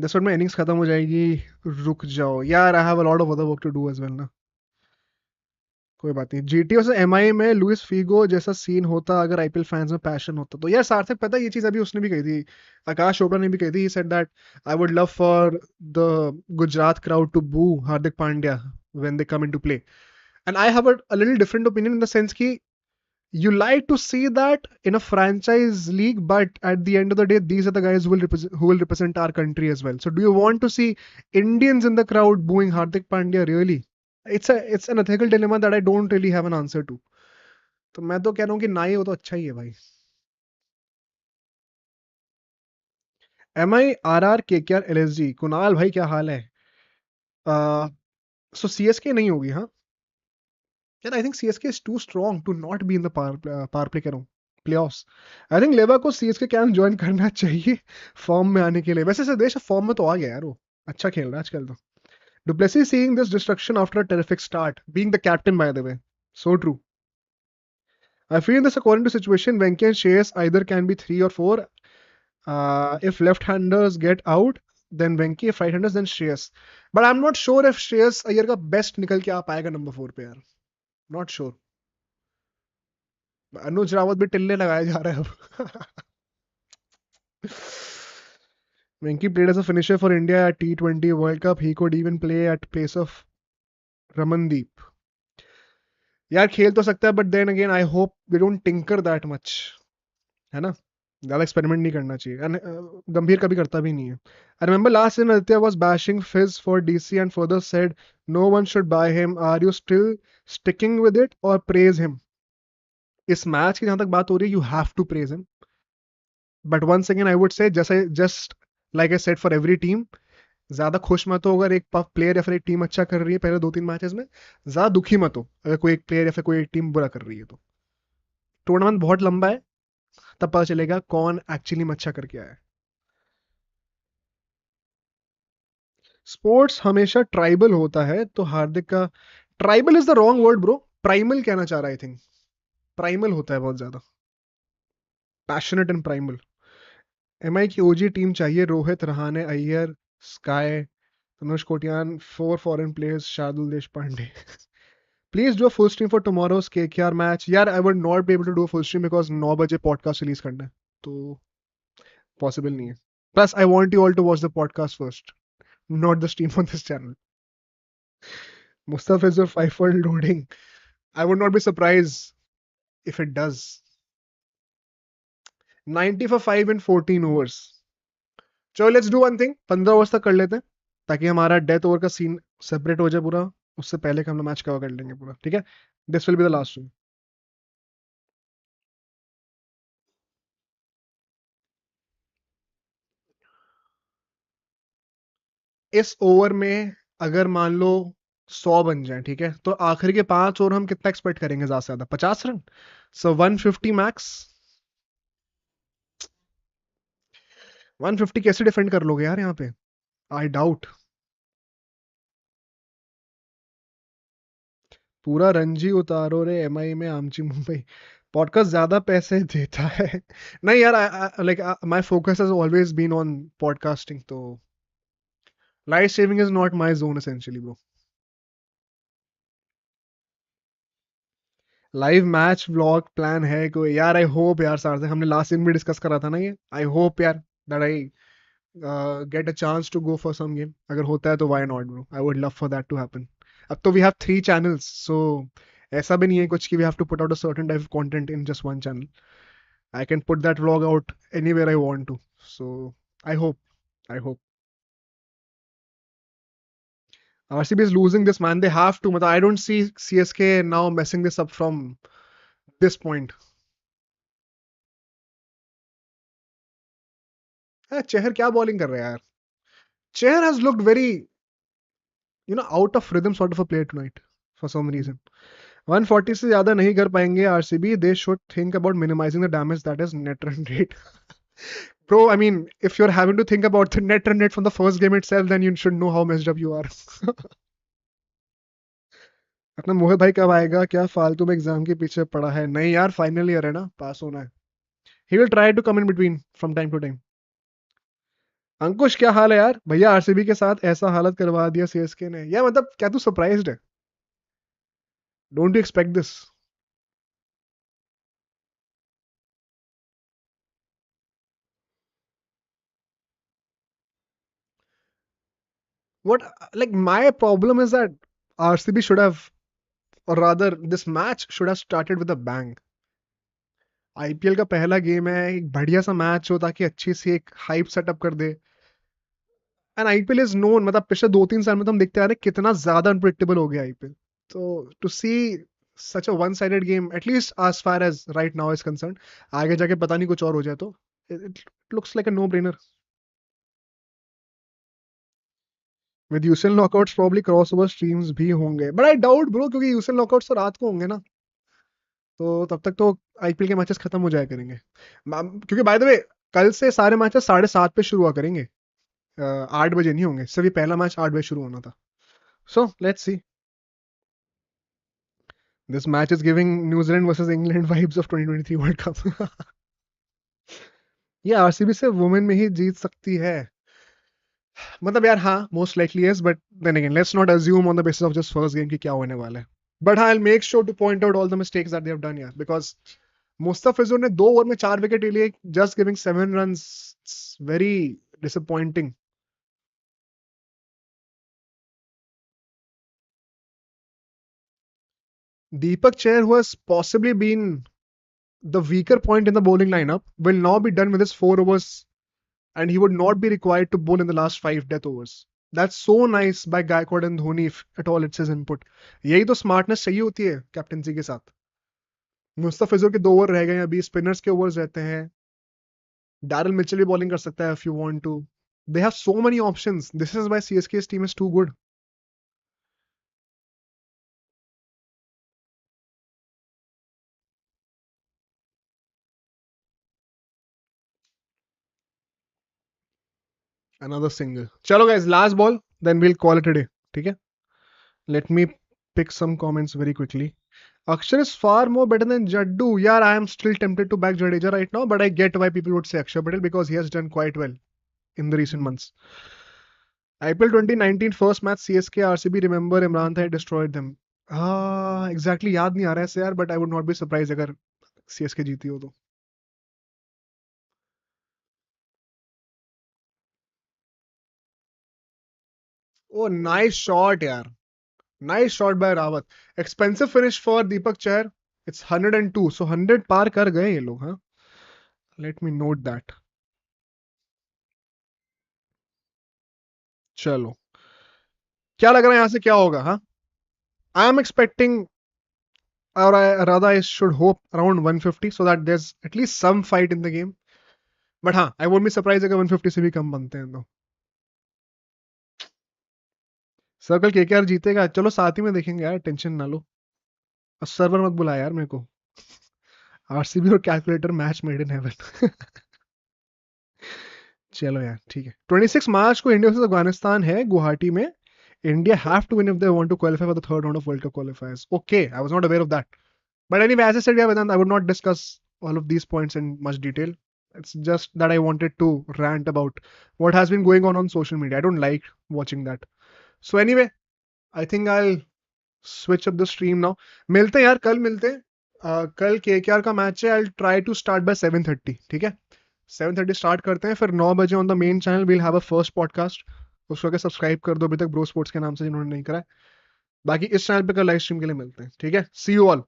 10 मिनट में इनिंग्स खत्म हो जाएगी. रुक जाओ यार, I have a lot of other work to do as well ना. कोई बात नहीं. जीटी और एमआई में लुइस फीगो जैसा सीन होता अगर आईपीएल फैंस में पैशन होता तो. यार सार्थक, पता है ये चीज अभी उसने भी कही थी, आकाश चोपड़ा ने भी कही थी. He said that I would love for the Gujarat crowd to boo Hardik Pandya when they come into play. And I have a little different opinion in the sense की you like to see that in a franchise league, but at the end of the day, these are the guys who will represent our country as well. So, do you want to see Indians in the crowd booing Hardik Pandya? Really, it's an ethical dilemma that I don't really have an answer to. तो मैं तो कह रहा हूँ कि ना ही हो तो अच्छा ही है भाई. एम आई आर आर के के R L S G. Kunal भाई क्या हाल है? सो सी एस के नहीं होगी हाँ. यार I think C S K is too strong to not be in the power play. कह रहा हूँ प्लेऑफ्स. आई थिंक लेवा को सीएसके कैंप ज्वाइन करना चाहिए फॉर्म में आने के लिए. वैसे देश फॉर्म में तो आ गया यार, वो अच्छा खेल रहा है आजकल तो. Du Plessis seeing this destruction after a terrific start, being the captain by the way. So true. I feel this according to situation Venky and Shreyas either can be 3 or 4. If left-handers get out, then Venki. If right-handers, then Shreyas. But I'm not sure if Shreyas Iyer का best निकल के आ पाएगा number 4 पे यार. Not sure. अनुज रावत भी टिल्ले लगाया जा रहा है अब. Venki played as a finisher for India at T20 World Cup. He could even play at place of Ramandeep. यार खेल तो सकता है, but then again I hope they don't tinker that much, है ना. ज्यादा एक्सपेरिमेंट नहीं करना चाहिए. गंभीर कभी करता भी नहीं है. I remember last season Aditya was bashing Fizz for DC and further said no one should buy him. Are you still sticking with it or praise him? इस मैच की जहां तक बात हो रही है, you have to praise him. But once again I would say just like I said for every team, ज्यादा खुश मत हो अगर एक प्लेयर या फिर एक टीम अच्छा कर रही है पहले 2-3 मैचेस में. ज्यादा दुखी मत हो अगर कोई एक प्लेयर या फिर कोई एक टीम बुरा कर रही है. तो टूर्नामेंट बहुत लंबा है, तब पता चलेगा कौन एक्चुअली में अच्छा करके आया है. स्पोर्ट्स हमेशा ट्राइबल होता है तो हार्दिक का. Tribal is the wrong word bro. Primal कहना चाह रहा है आई थिंक. प्राइमल होता है बहुत ज्यादा. Passionate and primal. एमआई की ओजी टीम चाहिए. Rohit, Rahane, Iyer, SKY, Tanush Kotian, 4 foreign players, Shardul Deshpande. Please do full stream for tomorrow's KKR match. यार I would not be able to do full stream because 9 बजे podcast release करना है, तो पॉसिबल नहीं है. Plus I want you all to watch the podcast first, not the stream on this channel. Mustafa is your 5-fold loading. I would not be surprised if it does. 90 for 5 in 14 overs. चलो let's do one thing, 15 overs तक कर लेते हैं ताकि हमारा death over का scene separate हो जाए पूरा. उससे पहले हम मैच कवर कर लेंगे पूरा. ठीक है, this will be the last one. इस ओवर में अगर मान लो 100 बन जाए, ठीक है, तो आखिरी के 5 ओवर हम कितना एक्सपेक्ट करेंगे ज्यादा से ज्यादा? 50 रन। सो 150 मैक्स। 150 कैसे डिफेंड कर लोगे यार यहाँ पे? I doubt. पूरा रणजी उतारो रे एमआई में आमची मुंबई। पॉडकास्ट ज्यादा पैसे देता है। नहीं यार, like my focus has always been on podcasting, तो live streaming is not my zone essentially bro. Live match vlog plan है कोई यार? आई होप यार, सार से हमने लास्ट दिन भी डिस्कस करा था ना ये, आई होप यार that I get a chance to go for some game. अगर होता है तो why not bro, I would love for that to happen. अब तो वी हैव 3 चैनल्स, सो ऐसा भी नहीं है कुछ कि we have to put out a certain type of content in just one channel. I can put that vlog out anywhere I want to. So I hope, I hope. RCB is losing this, man. They have to. I don't see CSK now messing this up from this point. Chehar क्या bowling कर रहा है यार? Chehar has looked very, out of rhythm sort of a player tonight for some reason. 140 से ज्यादा नहीं कर पाएंगे RCB. They should think about minimizing the damage that is net run rate. Bro, I mean, if you're having to think about the net run rate from the first game itself, then you should know how messed up you are. अपना मोहित भाई कब आएगा? क्या फालतू में exam के पीछे पड़ा है? नहीं यार, फाइनल ईयर है ना, पास होना है। He will try to come in between from time to time. Ankush क्या हाल है यार? भैया आरसीबी के साथ ऐसा हालत करवा दिया सीएसके ने, या मतलब क्या तू सरप्राइज्ड है? Don't you expect this? What, like my problem is that RCB should have, or rather this match should have started with a bang. IPL का पहला गेम है, एक बढ़िया सा मैच हो ताकि अच्छी सी एक हाइप सेटअप कर दे। एंड आईपीएल इज नोन, मतलब पिछले 2-3 साल में तो हम देखते आ रहे हैं कितना ज्यादा अनप्रिडिक्टेबल हो गया IPL. So to see such a one-sided game, at least as far as right now is concerned, आगे जाके पता नहीं कुछ और हो जाए तो it looks like a no-brainer. With UCL knockouts probably crossover streams भी होंगे, but I doubt bro, क्योंकि यूसीएल knockouts तो रात को होंगे ना, तो तब तक तो आईपीएल के मैचेस खत्म हो जाया करेंगे। क्योंकि बाय द वे कल से सारे मैचेस 7:30 पे शुरू हुआ करेंगे। 8 बजे नहीं होंगे, सिर्फ ये पहला मैच 8 बजे शुरू होना था। So let's see. This match is giving New Zealand versus England vibes of 2023 world cup. ये आरसीबी से वुमेन में ही जीत सकती है। मतलब यार हाँ, most likely yes, but then again let's not assume on the basis of just first game कि क्या होने वाला है। बट हाँ, I make sure two point out all the mistakes that they have done यार, बिकॉज मुस्तफिजुर ने 2 over में 4 wicket लिए, just giving 7 runs. Very disappointing. Deepak Chair, who has possibly been the weaker point in the bowling lineup, will now be done with his 4 overs, and he would not be required to bowl in the last 5 death overs. That's so nice by Gaikwad and Dhoni, if at all it's his input. यही तो smartness चाहिए होती है captaincy के साथ। मुस्तफिजुर के 2 over रह गए, अभी स्पिनर्स के ओवर्स रहते हैं। डैरल मिचेल भी बॉलिंग कर सकता है if you want to. They have so many options, this is why CSK's team is too good. Another single. चलो guys, last ball, then we'll call it a day, ठीक है? Let me pick some comments very quickly. Akshar is far more better than Jaddu. Yeah, I am still tempted to back Jadeja right now, but I get why people would say Akshar Patel because he has done quite well in the recent months. IPL 2019 first match CSK RCB. Remember Imran Thai destroyed them. Exactly याद नहीं आ रहा है ऐसे यार, but I would not be surprised अगर CSK जीती हो तो। Oh, nice shot यार, nice shot by Rawat. Expensive finish for Deepak Chahar. It's 102, so 100 पार कर गए ये लोग, हाँ? Let me note that. चलो, क्या लग रहा है यहाँ से क्या होगा? हाँ, I am expecting, or I should hope around 150 so that there's at least some fight in the game. But हाँ, I won't be surprised अगर 150 से भी कम बनते हैं तो। सर कल केकेआर जीतेगा, चलो साथ ही में देखेंगे यार, टेंशन ना लो। और सर्वर मत बुला यार मेरे को। आरसीबी और calculator match made in heaven. चलो यार ठीक है, 26 मार्च को इंडिया वर्सेस अफगानिस्तान है गुवाहाटी में। India have to win if they want to qualify for the third round of world cup qualifiers. Okay, I was not aware of that. But anyway, as I said यार Vedant, I would not discuss all of these points in much detail. It's just that I wanted to rant about what has been going on social media. I don't like watching that. So anyway, I think I'll switch up the stream now. मिलते हैं यार, कल मिलते हैं। कल KKR का match है। I'll try to start by 7:30, ठीक है? 7:30 स्टार्ट करते हैं, फिर 9 बजे on the main channel will have a first podcast. उसको आगे सब्सक्राइब कर दो अभी तक ब्रो स्पोर्ट्स के नाम से जिन्होंने नहीं करा है। बाकी इस चैनल पे कल लाइव स्ट्रीम के लिए मिलते हैं, ठीक है? सी यू ऑल।